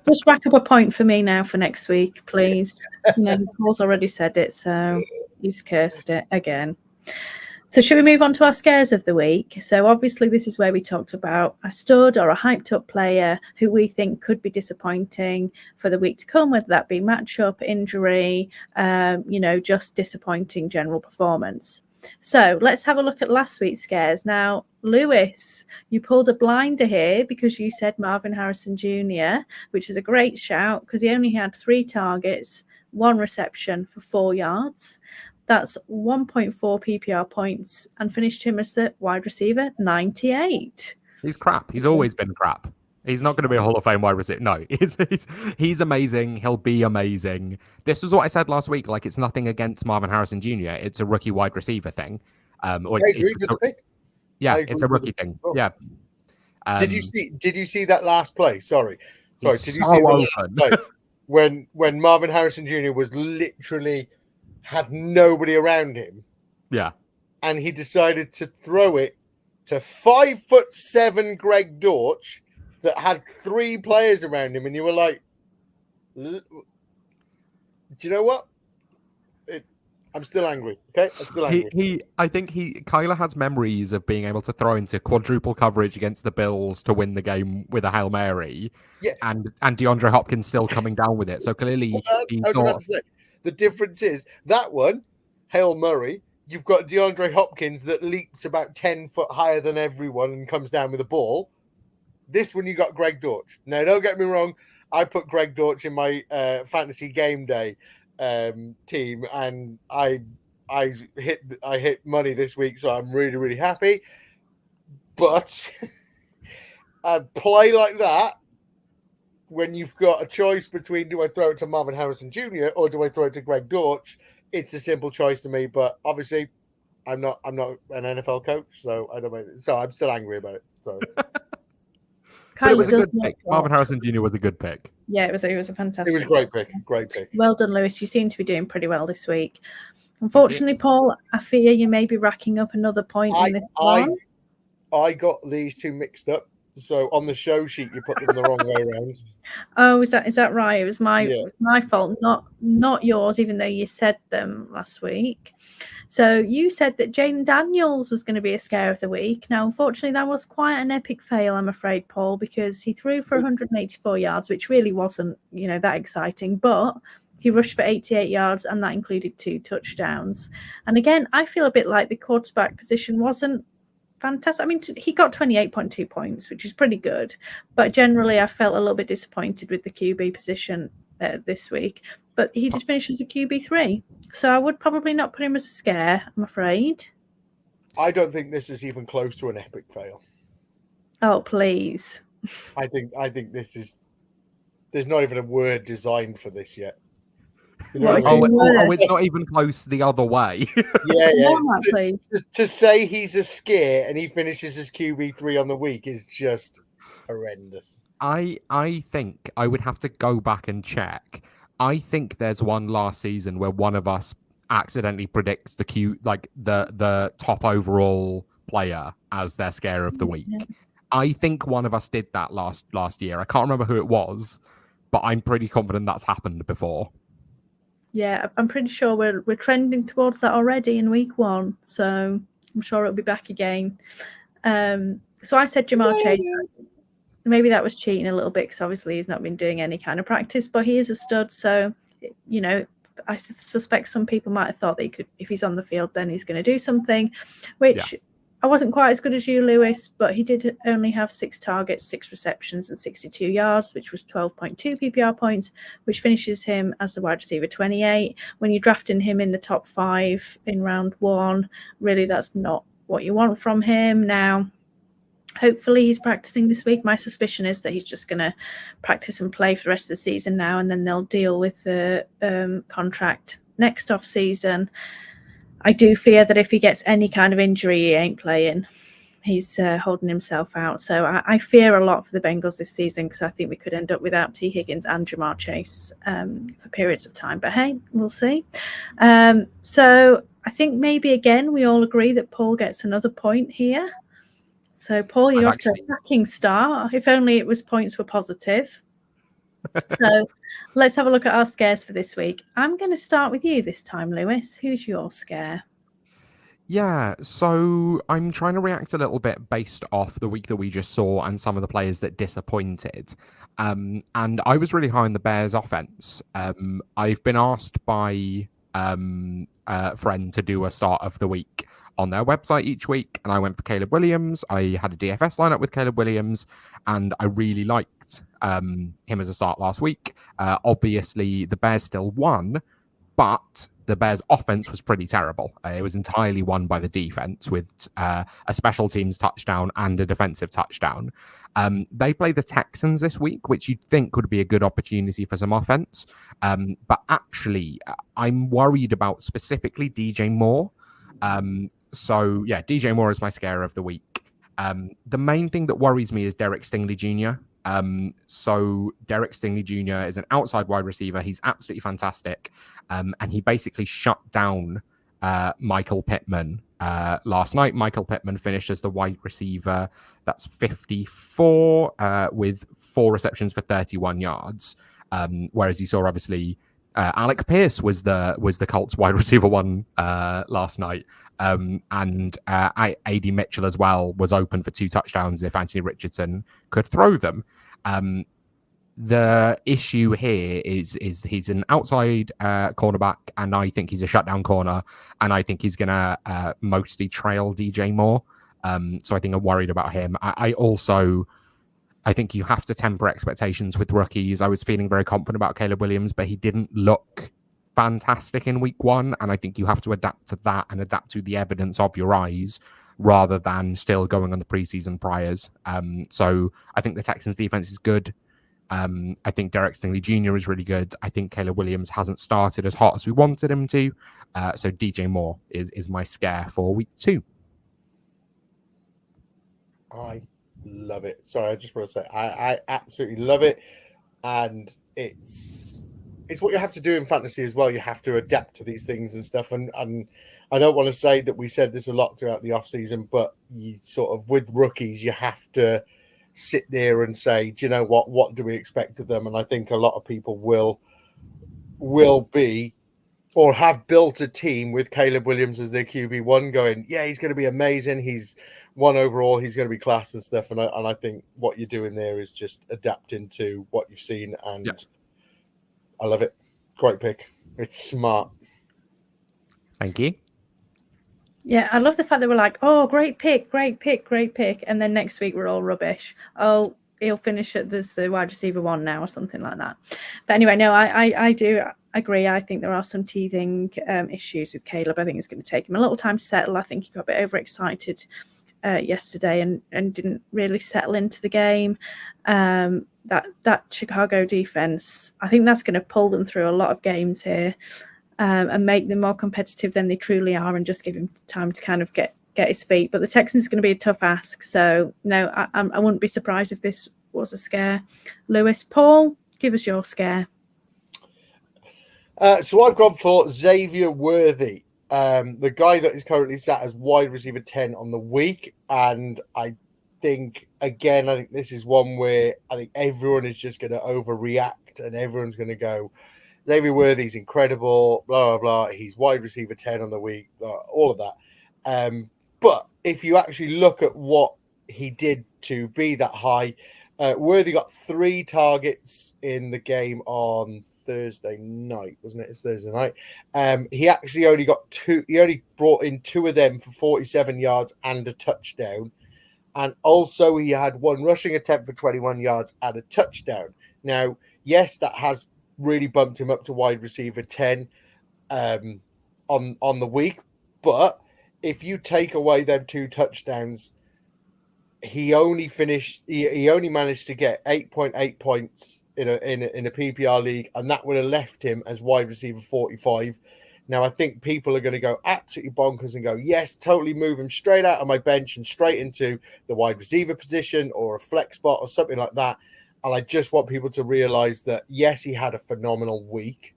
just rack up a point for me now for next week, please. Paul's already said it, so he's cursed it again. So should we move on to our scares of the week? So obviously this is where we talked about a stud or a hyped up player who we think could be disappointing for the week to come, whether that be matchup, injury, just disappointing general performance. So let's have a look at last week's scares. Now, Lewis, you pulled a blinder here because you said Marvin Harrison Jr., which is a great shout because he only had 3 targets, 1 reception for 4 yards. That's 1.4 PPR points and finished him as the wide receiver 98. He's crap. He's always been crap. He's not going to be a Hall of Fame wide receiver. No, he's amazing. He'll be amazing. This was what I said last week. Like, it's nothing against Marvin Harrison Jr. It's a rookie wide receiver thing. Yeah, it's a rookie thing. Yeah. Did you see that last play? Sorry. Did you see the last play when Marvin Harrison Jr. was literally had nobody around him? Yeah. And he decided to throw it to 5'7" Greg Dortch that had 3 players around him, and you were like, do you know what? I'm still angry. Okay, I'm still angry. I think Kyler has memories of being able to throw into quadruple coverage against the Bills to win the game with a Hail Mary. Yeah. And DeAndre Hopkins still coming down with it. So clearly, I was about to say, the difference is that one, Hail Murray, you've got DeAndre Hopkins that leaps about 10 foot higher than everyone and comes down with a ball. This one, you got Greg Dortch. Now, don't get me wrong. I put Greg Dortch in my fantasy game day team, and I hit money this week, so I'm really, really happy. But a play like that, when you've got a choice between do I throw it to Marvin Harrison Jr. or do I throw it to Greg Dortch, it's a simple choice to me. But obviously, I'm not an NFL coach, so I don't make it. So I'm still angry about it. So. But it was a good pick. Marvin Harrison Jr. was a good pick. Yeah, it was a fantastic. It was a great pick. Great pick. Well done, Lewis. You seem to be doing pretty well this week. Unfortunately, Paul, I fear you may be racking up another point in this one. I got these two mixed up. So on the show sheet, you put them the wrong way around. Oh, is that right? It was my fault, not yours, even though you said them last week. So you said that Jaden Daniels was going to be a scare of the week. Now, unfortunately, that was quite an epic fail, I'm afraid, Paul, because he threw for 184 yards, which really wasn't, that exciting. But he rushed for 88 yards, and that included 2 touchdowns. And again, I feel a bit like the quarterback position wasn't fantastic. I mean, he got 28.2 points, which is pretty good. But generally, I felt a little bit disappointed with the QB position this week. But he did finish as a QB3. So I would probably not put him as a scare, I'm afraid. I don't think this is even close to an epic fail. Oh, please. I think this is... There's not even a word designed for this yet. It's not even close the other way. Yeah. Please. To say he's a scare and he finishes as QB3 on the week is just horrendous. I think I would have to go back and check. I think there's one last season where one of us accidentally predicts the top overall player as their scare of the week. Yeah. I think one of us did that last year. I can't remember who it was, but I'm pretty confident that's happened before. Yeah, I'm pretty sure we're trending towards that already in week 1, so I'm sure it'll be back again. So I said Jamar Chase. Maybe that was cheating a little bit because obviously he's not been doing any kind of practice, but he is a stud. So, I suspect some people might have thought that he could, if he's on the field, then he's going to do something, which I wasn't quite as good as you, Lewis, but he did only have 6 targets, 6 receptions, and 62 yards, which was 12.2 PPR points, which finishes him as the wide receiver 28. When you're drafting him in the top 5 in round 1, really that's not what you want from him. Now, hopefully he's practicing this week. My suspicion is that he's just going to practice and play for the rest of the season now, and then they'll deal with the contract next off season. I do fear that if he gets any kind of injury, he ain't playing. He's holding himself out. So I fear a lot for the Bengals this season because I think we could end up without T. Higgins and Jamar Chase for periods of time. But hey, we'll see. So I think maybe again we all agree that Paul gets another point here. So Paul, you're off to a cracking start. If only it was points were positive. So let's have a look at our scares for this week. I'm going to start with you this time, Lewis. Who's your scare? Yeah, so I'm trying to react a little bit based off the week that we just saw and some of the players that disappointed. And I was really high on the Bears offense. I've been asked by a friend to do a start of the week on their website each week, and I went for Caleb Williams. I had a DFS lineup with Caleb Williams, and I really liked him as a start last week. Obviously, the Bears still won, but the Bears' offense was pretty terrible. It was entirely won by the defense with a special teams touchdown and a defensive touchdown. They play the Texans this week, which you'd think would be a good opportunity for some offense. But actually, I'm worried about specifically DJ Moore. So, yeah, DJ Moore is my scare of the week. The main thing that worries me is Derek Stingley Jr. So Derek Stingley Jr. is an outside wide receiver. He's absolutely fantastic. And he basically shut down Michael Pittman last night. Michael Pittman finished as the wide receiver. That's 54 with 4 receptions for 31 yards. Whereas you saw, obviously, Alec Pierce was the Colts wide receiver 1 last night. And A.D. Mitchell as well was open for 2 touchdowns if Anthony Richardson could throw them. The issue here is he's an outside cornerback, and I think he's a shutdown corner, and I think he's going to mostly trail DJ Moore. So I think I'm worried about him. I think you have to temper expectations with rookies. I was feeling very confident about Caleb Williams, but he didn't look fantastic in week 1, and I think you have to adapt to that and adapt to the evidence of your eyes rather than still going on the preseason priors. So I think the Texans defense is good. I think Derek Stingley Jr. is really good. I think Caleb Williams hasn't started as hot as we wanted him to. So DJ Moore is my scare for week 2. I love it. Sorry, I just want to say I absolutely love it. And it's what you have to do in fantasy as well. You have to adapt to these things and stuff. And I don't want to say that we said this a lot throughout the offseason, but you sort of, with rookies, you have to sit there and say, do you know what do we expect of them? And I think a lot of people will be or have built a team with Caleb Williams as their QB1 going, yeah, he's going to be amazing. He's 1 overall. He's going to be class and stuff. And I think what you're doing there is just adapting to what you've seen. And I love it. Great pick. It's smart. Thank you. Yeah, I love the fact that we're like, oh, great pick. And then next week we're all rubbish. Oh, he'll finish at this wide receiver 1 now or something like that. But anyway, no, I do agree. I think there are some teething issues with Caleb. I think it's going to take him a little time to settle. I think he got a bit overexcited yesterday and didn't really settle into the game. That Chicago defense, I think that's going to pull them through a lot of games here. And make them more competitive than they truly are, and just give him time to kind of get his feet. But the Texans is going to be a tough ask. So, no, I wouldn't be surprised if this was a scare. Lewis, Paul, give us your scare. So I've gone for Xavier Worthy, the guy that is currently sat as wide receiver 10 on the week. And I think this is one where I think everyone is just going to overreact and everyone's going to go, Xavier Worthy's incredible, blah, blah, blah. He's wide receiver 10 on the week, all of that. But if you actually look at what he did to be that high, Worthy got 3 targets in the game on Thursday night, wasn't it? It's Thursday night. He actually only got 2. He only brought in 2 of them for 47 yards and a touchdown. And also he had 1 rushing attempt for 21 yards and a touchdown. Now, yes, that has really bumped him up to wide receiver 10 on the week. But if you take away them 2 touchdowns, he only managed to get 8.8 points in a PPR league, and that would have left him as wide receiver 45. Now, I think people are going to go absolutely bonkers and go, yes, totally move him straight out of my bench and straight into the wide receiver position or a flex spot or something like that. And I just want people to realize that, yes, he had a phenomenal week,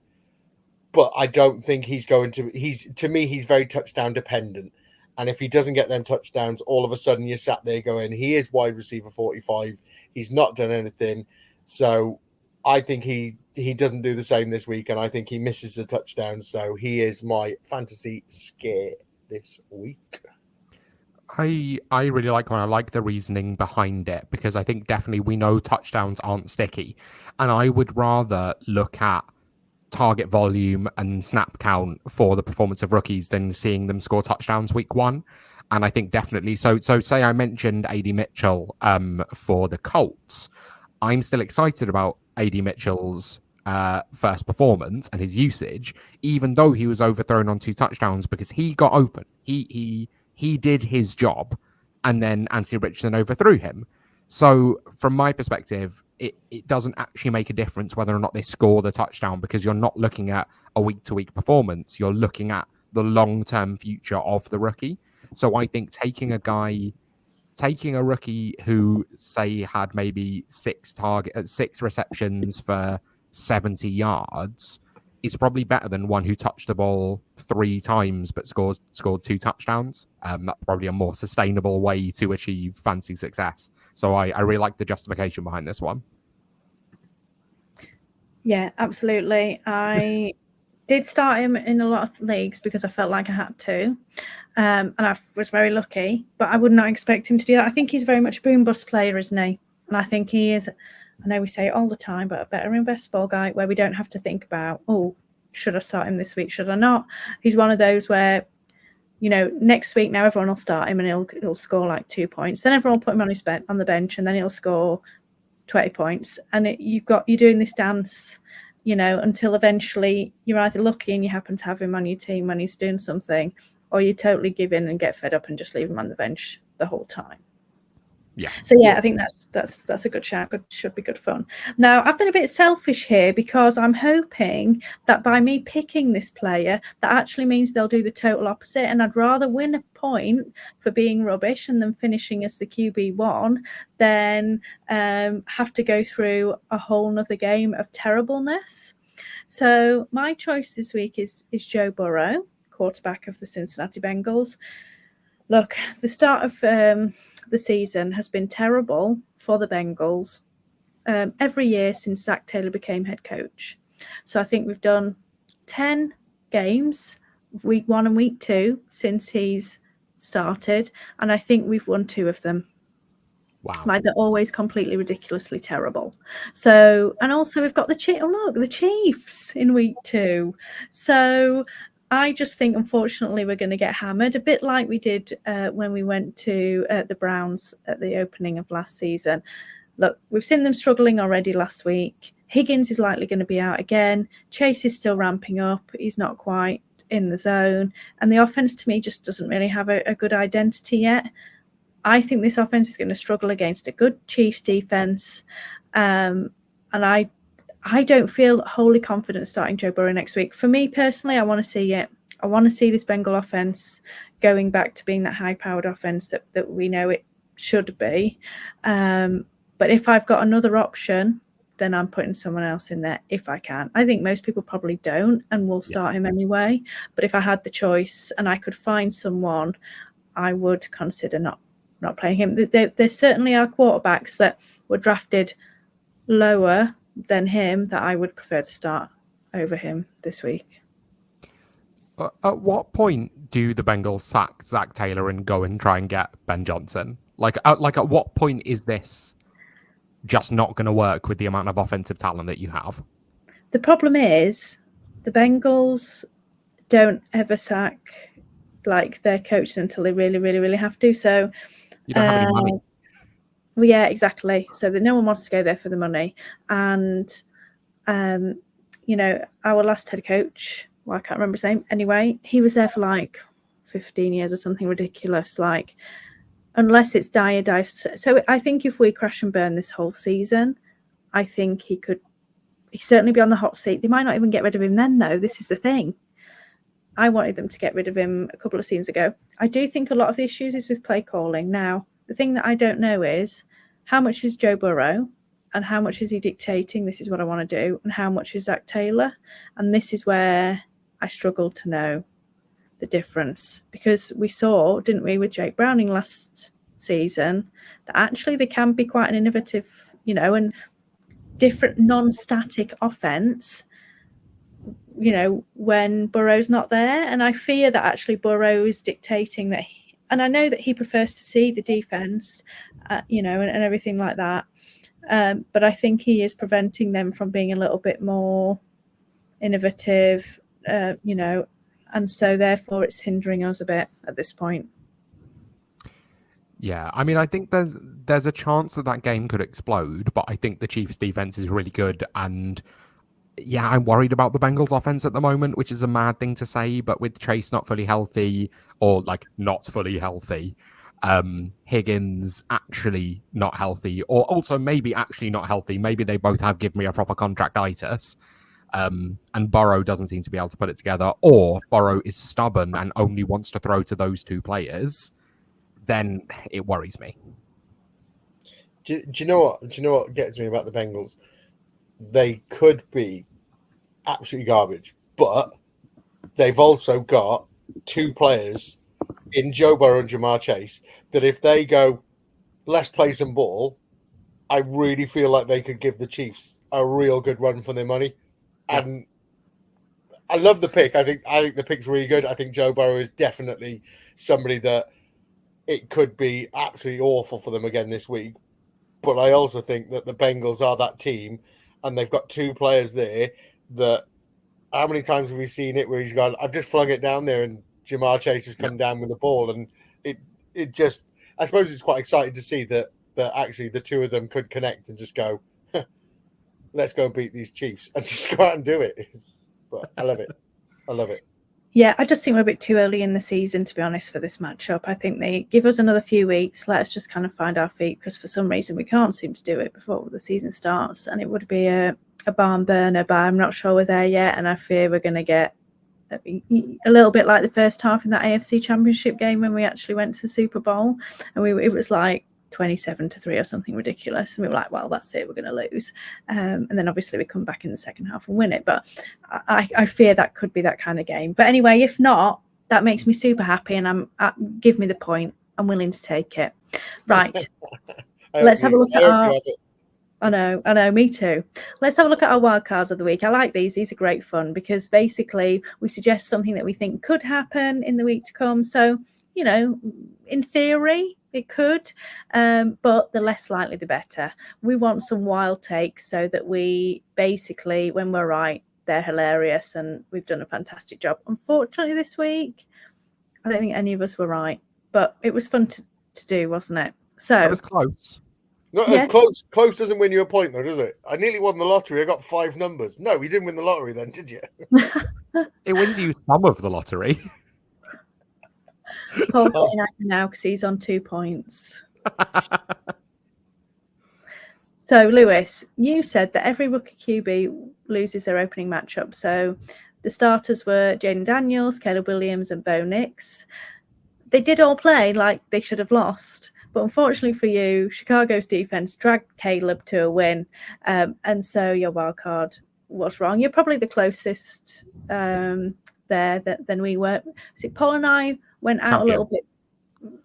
but I don't think he's very touchdown dependent. And if he doesn't get them touchdowns, all of a sudden you're sat there going, he is wide receiver 45. He's not done anything. So I think he doesn't do the same this week. And I think he misses the touchdown. So he is my fantasy scare this week. I really like when I like the reasoning behind it, because I think definitely we know touchdowns aren't sticky, and I would rather look at target volume and snap count for the performance of rookies than seeing them score touchdowns week 1. And I think definitely so say I mentioned A.D. Mitchell for the Colts. I'm still excited about A.D. Mitchell's first performance and his usage, even though he was overthrown on 2 touchdowns, because he got open. He did his job, and then Anthony Richardson overthrew him. So from my perspective, it doesn't actually make a difference whether or not they score the touchdown, because you're not looking at a week-to-week performance. You're looking at the long-term future of the rookie. So I think taking a rookie who, say, had maybe 6 receptions for 70 yards is probably better than one who touched the ball 3 times but scored 2 touchdowns. That's probably a more sustainable way to achieve fantasy success. So I really like the justification behind this one. Yeah, absolutely. I did start him in a lot of leagues because I felt like I had to. And I was very lucky, but I would not expect him to do that. I think he's very much a boom bust player, isn't he? And I think he is, I know we say it all the time, but a better in best ball guy where we don't have to think about, oh, should I start him this week? Should I not? He's one of those where, you know, next week now everyone will start him and he'll score like 2 points. Then everyone will put him on the bench and then he'll score 20 points. And you're doing this dance, you know, until eventually you're either lucky and you happen to have him on your team when he's doing something, or you totally give in and get fed up and just leave him on the bench the whole time. Yeah. So yeah, I think that's a good shout. Should be good fun. Now, I've been a bit selfish here because I'm hoping that by me picking this player, that actually means they'll do the total opposite. And I'd rather win a point for being rubbish and then finishing as the QB1 than have to go through a whole nother game of terribleness. So my choice this week is Joe Burrow, quarterback of the Cincinnati Bengals. Look, the start of the season has been terrible for the Bengals every year since Zach Taylor became head coach. So I think we've done 10 games, week 1 and week 2, since he's started. And I think we've won 2 of them. Wow. Like, they're always completely ridiculously terrible. So, and also we've got the Chiefs in week 2. So I just think, unfortunately, we're going to get hammered, a bit like we did when we went to the Browns at the opening of last season. Look, we've seen them struggling already last week. Higgins is likely going to be out again. Chase is still ramping up. He's not quite in the zone. And the offense, to me, just doesn't really have a good identity yet. I think this offense is going to struggle against a good Chiefs defense. And I don't feel wholly confident starting Joe Burrow next week. For me personally, I want to see it. I want to see this Bengal offense going back to being that high-powered offense that we know it should be. But if I've got another option, then I'm putting someone else in there if I can. I think most people probably don't and will start him anyway. But if I had the choice and I could find someone, I would consider not playing him. There certainly are quarterbacks that were drafted lower than him that I would prefer to start over him this week. At what point do the Bengals sack Zach Taylor and go and try and get Ben Johnson? Like at what point is this just not going to work with the amount of offensive talent that you have? The problem is the Bengals don't ever sack like their coaches until they really, really, really have to. So you don't have any money. Well, yeah, exactly. So that no one wants to go there for the money. And, you know, our last head coach, well, I can't remember his name. Anyway, he was there for like 15 years or something ridiculous. Like, unless it's dire. So I think if we crash and burn this whole season, I think he'd certainly be on the hot seat. They might not even get rid of him then, though. This is the thing. I wanted them to get rid of him a couple of seasons ago. I do think a lot of the issues is with play calling. Now, the thing that I don't know is how much is Joe Burrow and how much is he dictating, this is what I want to do, and how much is Zach Taylor? And this is where I struggle to know the difference, because we saw, didn't we, with Jake Browning last season, that actually they can be quite an innovative, you know, and different non-static offense, you know, when Burrow's not there. And I fear that actually Burrow is dictating that. And I know that he prefers to see the defense, you know, and everything like that. But I think he is preventing them from being a little bit more innovative, you know, and so therefore it's hindering us a bit at this point. Yeah, I mean, I think there's a chance that game could explode, but I think the Chiefs' defense is really good. And yeah, I'm worried about the Bengals' offense at the moment, which is a mad thing to say, but with Chase not fully healthy, or like not fully healthy, Higgins actually not healthy, or also maybe actually not healthy. Maybe they both have given me a proper contractitis. And Burrow doesn't seem to be able to put it together, or Burrow is stubborn and only wants to throw to those 2 players, then it worries me. Do you know what gets me about the Bengals? They could be absolutely garbage but they've also got two players in Joe Burrow and Jamar Chase that if they go, let's play some ball, I really feel like they could give the Chiefs a real good run for their money. Yeah. And I love the pick. I think the pick's really good. I think Joe Burrow is definitely somebody that it could be absolutely awful for them again this week. But I also think that the Bengals are that team, and they've got two players there that how many times have we seen it where he's gone, I've just flung it down there and Jamar Chase has come down with the ball, and it just I suppose it's quite exciting to see that actually the two of them could connect and just go, let's go and beat these Chiefs and just go out and do it. But I love it. I love it. Yeah, I just think we're a bit too early in the season, to be honest, for this matchup. I think they give us another few weeks. Let us just kind of find our feet, because for some reason we can't seem to do it before the season starts. And it would be a barn burner, but I'm not sure we're there yet. And I fear we're going to get a little bit like the first half in that AFC Championship game when we actually went to the Super Bowl. And it was like 27-3 or something ridiculous, and we were like, well, that's it, we're going to lose, and then obviously we come back in the second half and win it. But I fear that could be that kind of game. But anyway, if not, that makes me super happy, and give me the point. I'm willing to take it. Right. Let's have a look at our I know, me too. Let's have a look at our wild cards of the week. I like these. These are great fun, because basically we suggest something that we think could happen in the week to come. So, you know, in theory, it could, but the less likely, the better. We want some wild takes so that we basically, when we're right, they're hilarious, and we've done a fantastic job. Unfortunately, this week, I don't think any of us were right, but it was fun to do, wasn't it? So It was close. No, Yes. Close doesn't win you a point, though, does it? I nearly won the lottery. I got 5 numbers. No, you didn't win the lottery then, did you? It wins you some of the lottery. Paul's getting angry now because he's on 2 points. So, Lewis, you said that every rookie QB loses their opening matchup. So the starters were Jaden Daniels, Caleb Williams, and Bo Nix. They did all play like they should have lost. But unfortunately for you, Chicago's defense dragged Caleb to a win. And so your wild card was wrong. You're probably the closest there than we were. See, Paul and I went out a little bit,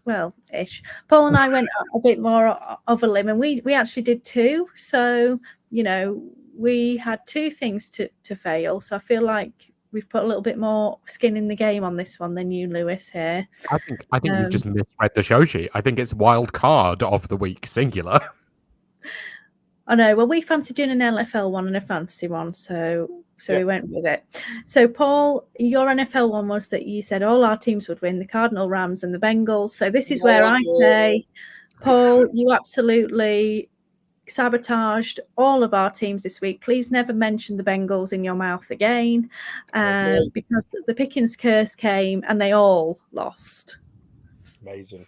well-ish. Paul and I went out a bit more of a limb, and we actually did 2. So, you know, we had 2 things to fail. So I feel like we've put a little bit more skin in the game on this one than you, Lewis, here. I think you've just misread the show sheet. I think it's wild card of the week, singular. I know. Well, we fancied doing an NFL one and a fantasy one, so we went with it. So, Paul, your NFL one was that you said all our teams would win: the Cardinal, Rams, and the Bengals. So this is where I say, Paul, you absolutely sabotaged all of our teams this week. Please never mention the Bengals in your mouth again, because the Pickens curse came and they all lost. Amazing.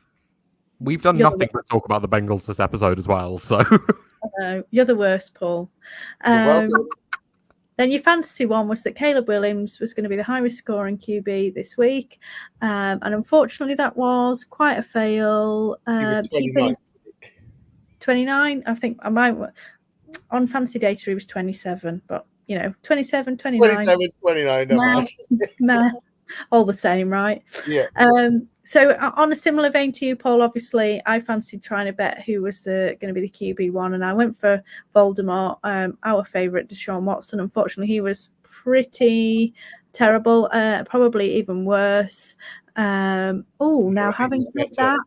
We've done nothing but talk about the Bengals this episode as well. So you're the worst, Paul. Well then your fantasy one was that Caleb Williams was going to be the highest scoring QB this week, and unfortunately that was quite a fail. He was 29. 29, I think I might on fantasy data he was 27, but you know, 27, 29. 27, 29, no matter. All the same, right? Yeah. So on a similar vein to you, Paul, obviously I fancied trying to bet who was going to be the QB one, and I went for Voldemort, our favourite, Deshaun Watson. Unfortunately, he was pretty terrible, probably even worse. Now having said that,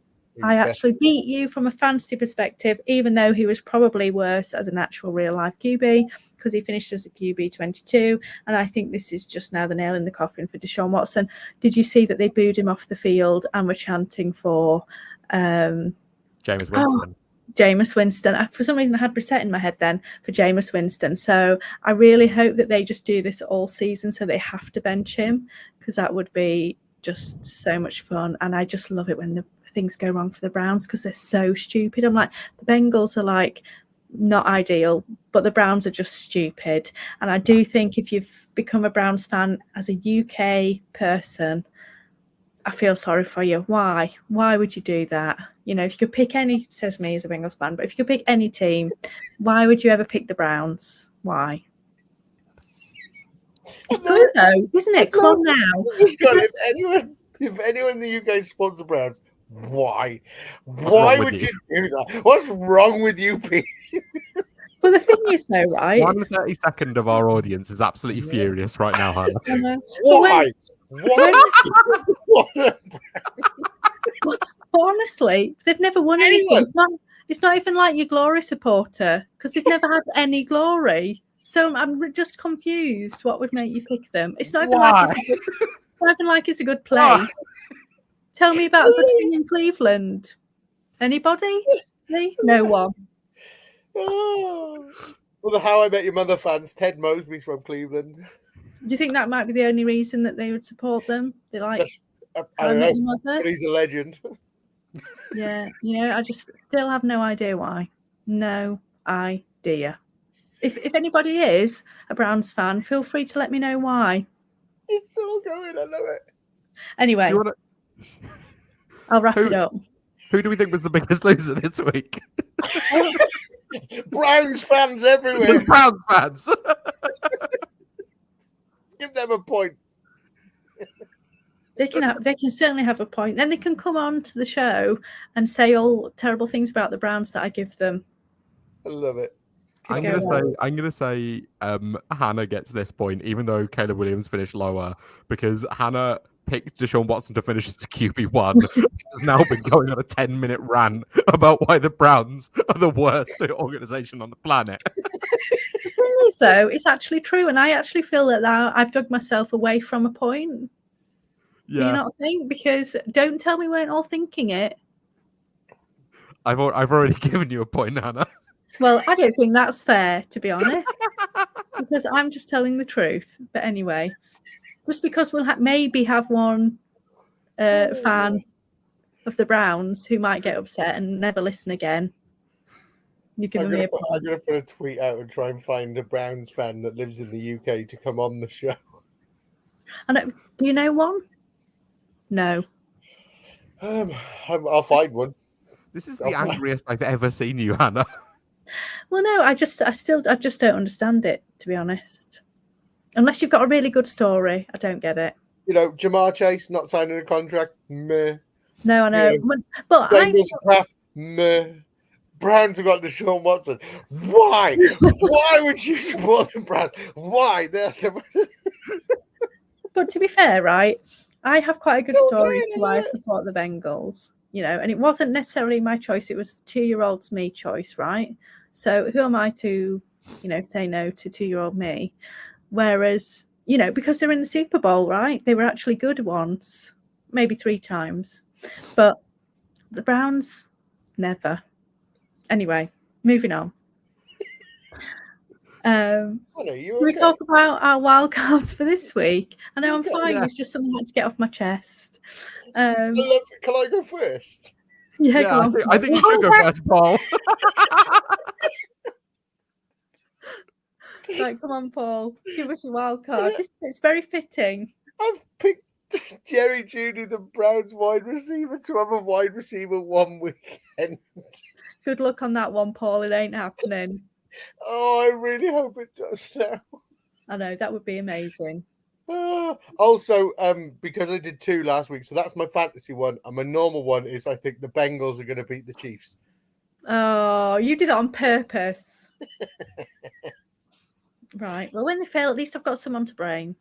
I actually beat you from a fantasy perspective, even though he was probably worse as an actual real life QB, because he finished as a QB 22. And I think this is just now the nail in the coffin for Deshaun Watson. Did you see that they booed him off the field and were chanting for Jameis Winston? Jameis Winston. For some reason, I had Brissett in my head then for Jameis Winston. So I really hope that they just do this all season, so they have to bench him, because that would be just so much fun. And I just love it when the things go wrong for the Browns, because they're so stupid. I'm like, the Bengals are like not ideal, but the Browns are just stupid. And I do think if you've become a Browns fan as a UK person, I feel sorry for you. Why would you do that? You know, if you could pick any, says me as a Bengals fan, but if you could pick any team, why would you ever pick the Browns? Why? It's good though, isn't it? Come on now. Just got, if anyone in the UK supports the Browns, why? wrong Why with would you? you do that? What's wrong with you, Pete? But the thing is, though, right? 1/32 of our audience is absolutely furious right now, Hannah. I know. Why? Why? But honestly, they've never won anything. It's not even like your glory supporter because they've never had any glory. So I'm just confused. What would make you pick them? It's not even like it's a good place. Tell me about a good thing in Cleveland. Anybody? Me? No one. Well, the How I Met Your Mother fans, Ted Mosby's from Cleveland. Do you think that might be the only reason that they would support them? They like I How I don't Met know, Your Mother? but he's a legend. Yeah, I just still have no idea why. No idea. If anybody is a Browns fan, feel free to let me know why. It's still going. I love it. Anyway, I'll wrap it up. Who do we think was the biggest loser this week? Browns fans everywhere. Browns fans. Give them a point. They can certainly have a point. Then they can come on to the show and say all terrible things about the Browns that I give them. I love it. I'm gonna say Hannah gets this point, even though Caleb Williams finished lower, because Hannah picked Deshaun Watson to finish as QB1. Has now been going on a 10-minute rant about why the Browns are the worst organization on the planet. So it's actually true, and I actually feel that I've dug myself away from a point. Yeah. Do you not think? Because don't tell me we weren't all thinking it. I've already given you a point, Hannah. Well, I don't think that's fair, to be honest, because I'm just telling the truth. But anyway, just because we'll maybe have one fan of the Browns who might get upset and never listen again. You're giving me a point. I'm going to put a tweet out and try and find a Browns fan that lives in the UK to come on the show. Do you know one? No. I'll find one. This is the angriest I've ever seen you, Hannah. Well, no, I just don't understand it, to be honest. Unless you've got a really good story, I don't get it. Jamar Chase not signing a contract, meh. No, I know, but crap, meh. Browns have got Deshaun Watson. Why? Why would you support the Browns? Why? But to be fair, right, I have quite a good story for why I support the Bengals. And it wasn't necessarily my choice. It was 2-year-old's me choice, right? So who am I to, say no to 2-year-old me? Whereas, because they're in the Super Bowl, right? They were actually good once, maybe 3 times. But the Browns, never. Anyway, moving on. Can we talk about our wild cards for this week? I know I'm fine. Yeah. It's just something I had to get off my chest. Can I go first? Yeah, go on. I think you should go first, Paul. Right, come on, Paul. Give us your wild card. It's very fitting. I've picked Jerry Jeudy, the Browns wide receiver, to have a wide receiver one weekend. Good luck on that one, Paul. It ain't happening. Oh, I really hope it does now. I know, that would be amazing. Also, because I did 2 last week, so that's my fantasy one, and my normal one is I think the Bengals are going to beat the Chiefs. Oh, you did that on purpose. Right. Well, when they fail, at least I've got someone to blame.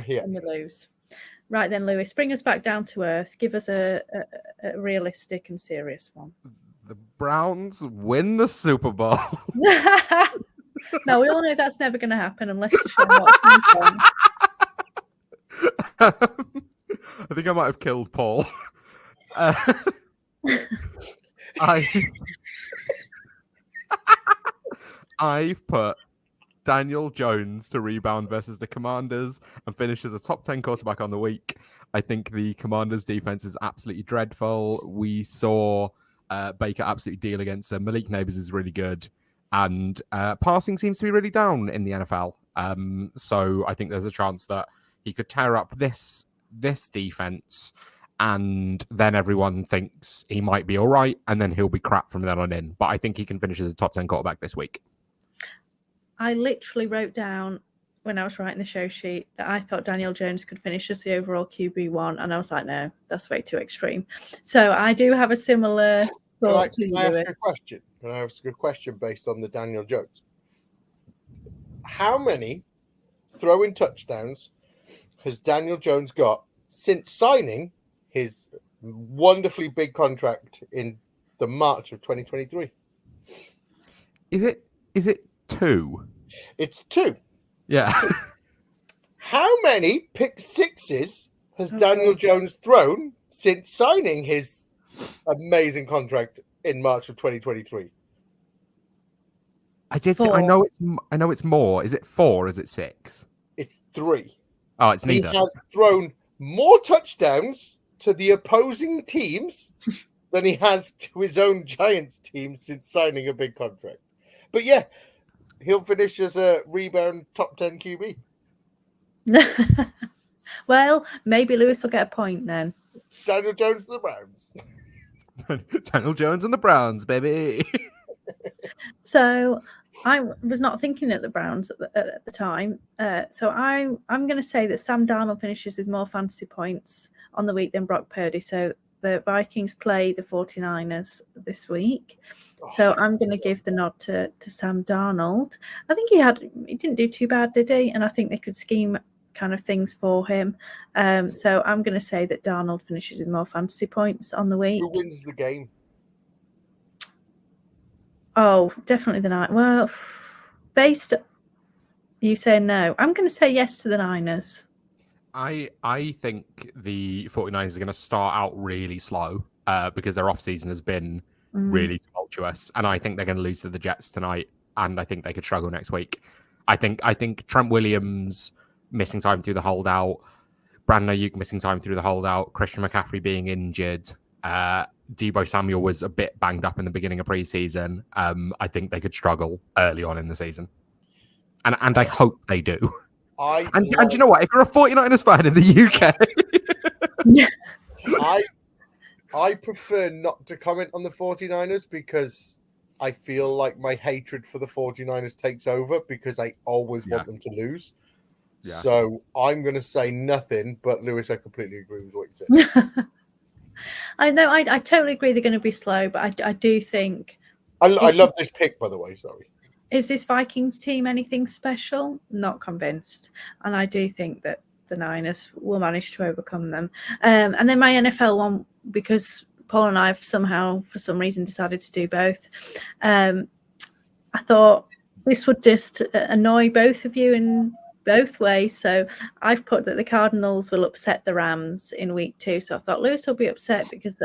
Yeah. When they lose. Right then, Lewis, bring us back down to earth. Give us a realistic and serious one. The Browns win the Super Bowl. No, we all know that's never going to happen unless Deshaun Watson. I think I might have killed Paul. I've put Daniel Jones to rebound versus the Commanders and finish as a top 10 quarterback on the week. I think the Commanders' defense is absolutely dreadful. We saw Baker absolutely deal against them. Malik Neighbors is really good. And passing seems to be really down in the NFL. So I think there's a chance that he could tear up this defense, and then everyone thinks he might be all right, and then he'll be crap from then on in. But I think he can finish as a top 10 quarterback this week. I literally wrote down when I was writing the show sheet that I thought Daniel Jones could finish as the overall QB1, and I was like, no, that's way too extreme. So I do have a similar thought to you, Can I ask Lewis. you a question? Can I ask a question based on the Daniel Jones? How many throwing touchdowns has Daniel Jones got since signing his wonderfully big contract in the March of 2023? Is it 2? It's 2. Yeah. How many pick sixes has Daniel Jones thrown since signing his amazing contract in March of 2023? I did say, I know it's more. Is it 4 or is it 6? It's 3. Oh, it's neither. He has thrown more touchdowns to the opposing teams than he has to his own Giants team since signing a big contract. But yeah, he'll finish as a rebound top 10 QB. Well, maybe Lewis will get a point then. Daniel Jones and the Browns. Daniel Jones and the Browns, baby. So I was not thinking at the Browns at the time. So I'm going to say that Sam Darnold finishes with more fantasy points on the week than Brock Purdy. So the Vikings play the 49ers this week. So I'm going to give the nod to Sam Darnold. I think he didn't do too bad, did he? And I think they could scheme kind of things for him. So I'm going to say that Darnold finishes with more fantasy points on the week. Who wins the game? Oh, definitely the Niners. Well, you say no. I'm going to say yes to the Niners. I think the 49ers are going to start out really slow because their off-season has been really tumultuous. And I think they're going to lose to the Jets tonight. And I think they could struggle next week. I think Trent Williams missing time through the holdout, Brandon Ayuk missing time through the holdout, Christian McCaffrey being injured, Deebo Samuel was a bit banged up in the beginning of preseason. I think they could struggle early on in the season. And I hope they do. And you know what? If you're a 49ers fan in the UK... I prefer not to comment on the 49ers because I feel like my hatred for the 49ers takes over because I always want them to lose. Yeah. So I'm going to say nothing, but Lewis, I completely agree with what you said. I know, I totally agree they're going to be slow, but I do think... I love this pick, by the way, sorry. Is this Vikings team anything special? Not convinced. And I do think that the Niners will manage to overcome them. And then my NFL one, because Paul and I have somehow, for some reason, decided to do both. I thought this would just annoy both of you in both ways. So I've put that the Cardinals will upset the Rams in week 2. So I thought Lewis will be upset because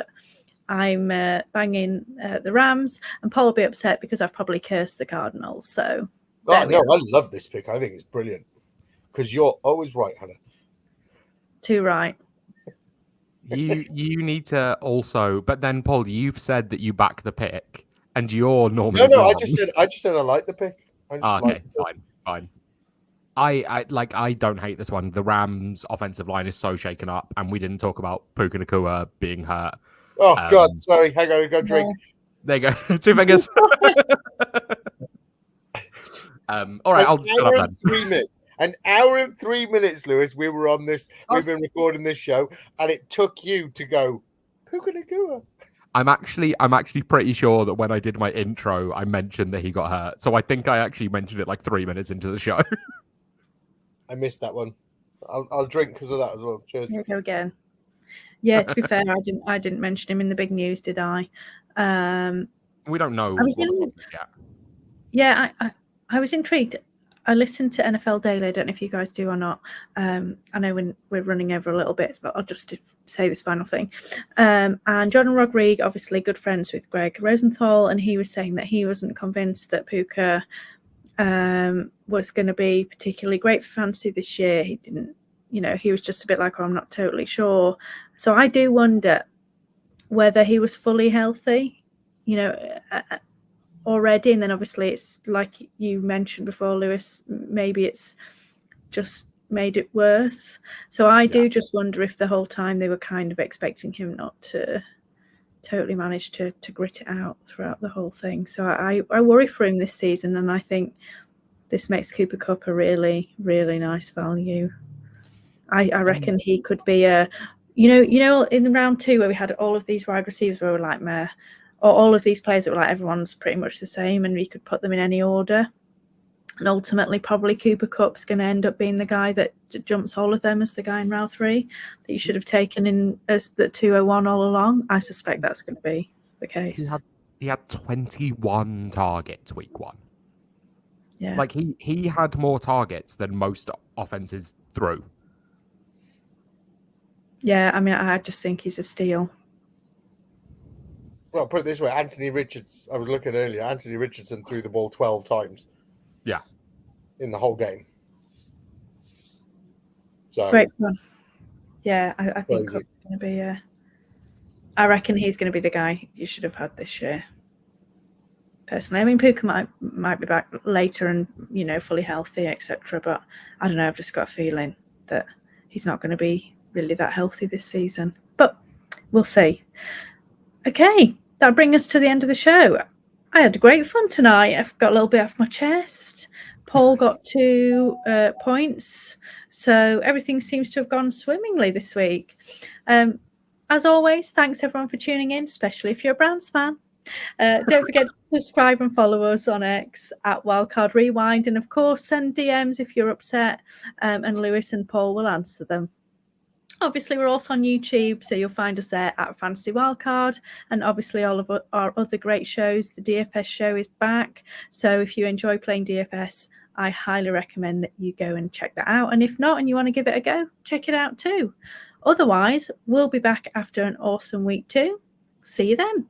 I'm banging the Rams, and Paul will be upset because I've probably cursed the Cardinals. So I love this pick. I think it's brilliant because you're always right, Hannah. Too right. You need to also, but then Paul, you've said that you back the pick, and you're normally no. wrong. I just said I like the pick. Okay, fine. I don't hate this one. The Rams' offensive line is so shaken up, and we didn't talk about Puka Nacua being hurt. Oh God, sorry. Hang on, go drink. There you go. 2 fingers. All right, I'll shut up then. 3 minutes. An hour and 3 minutes, Lewis. We were on this. We've been recording this show, and it took you to go Puka Nacua. I'm actually pretty sure that when I did my intro, I mentioned that he got hurt. So I think I actually mentioned it like 3 minutes into the show. I missed that one. I'll drink because of that as well. Cheers. Here we go again. Yeah, to be fair, I didn't mention him in the big news, did I? We don't know. I was intrigued. I listened to NFL Daily. I don't know if you guys do or not. I know when we're running over a little bit, but I'll just say this final thing. And Jordan Rodrigue, obviously good friends with Greg Rosenthal, and he was saying that he wasn't convinced that Puka was going to be particularly great for fantasy this year. He didn't, he was just a bit like, I'm not totally sure. So I do wonder whether he was fully healthy, already, and then obviously it's like you mentioned before, Lewis, maybe it's just made it worse. So I do just wonder if the whole time they were kind of expecting him not to totally manage to grit it out throughout the whole thing. So I worry for him this season, and I think this makes Cooper Kupp a really, really nice value. I reckon he could be a, you know, in round 2 where we had all of these wide receivers where we were like, meh, or all of these players that were like, everyone's pretty much the same and we could put them in any order. And ultimately, probably Cooper Kupp's going to end up being the guy that jumps all of them as the guy in round 3 that you should have taken in as the 201 all along. I suspect that's going to be the case. He had 21 targets week 1. Yeah. Like he had more targets than most offenses threw. Yeah, I mean, I just think he's a steal. Well, put it this way, Anthony Richards, I was looking earlier, Anthony Richardson threw the ball 12 times. Yeah. In the whole game. So Great fun. Yeah, I think Kupp's going to be I reckon he's going to be the guy you should have had this year. Personally, I mean, Puka might be back later and, you know, fully healthy, etc. But I don't know, I've just got a feeling that he's not going to be really that healthy this season. But we'll see. Okay, that brings us to the end of the show. I had great fun tonight. I've got a little bit off my chest. Paul got 2 points. So everything seems to have gone swimmingly this week. As always, thanks everyone for tuning in, especially if you're a Browns fan. Don't forget to subscribe and follow us on X at Wildcard Rewind. And of course, send DMs if you're upset. And Lewis and Paul will answer them. Obviously, we're also on YouTube, so you'll find us there at Fantasy Wildcard. And obviously, all of our other great shows. The DFS show is back. So if you enjoy playing DFS, I highly recommend that you go and check that out. And if not, and you want to give it a go, check it out too. Otherwise, we'll be back after an awesome week 2. See you then.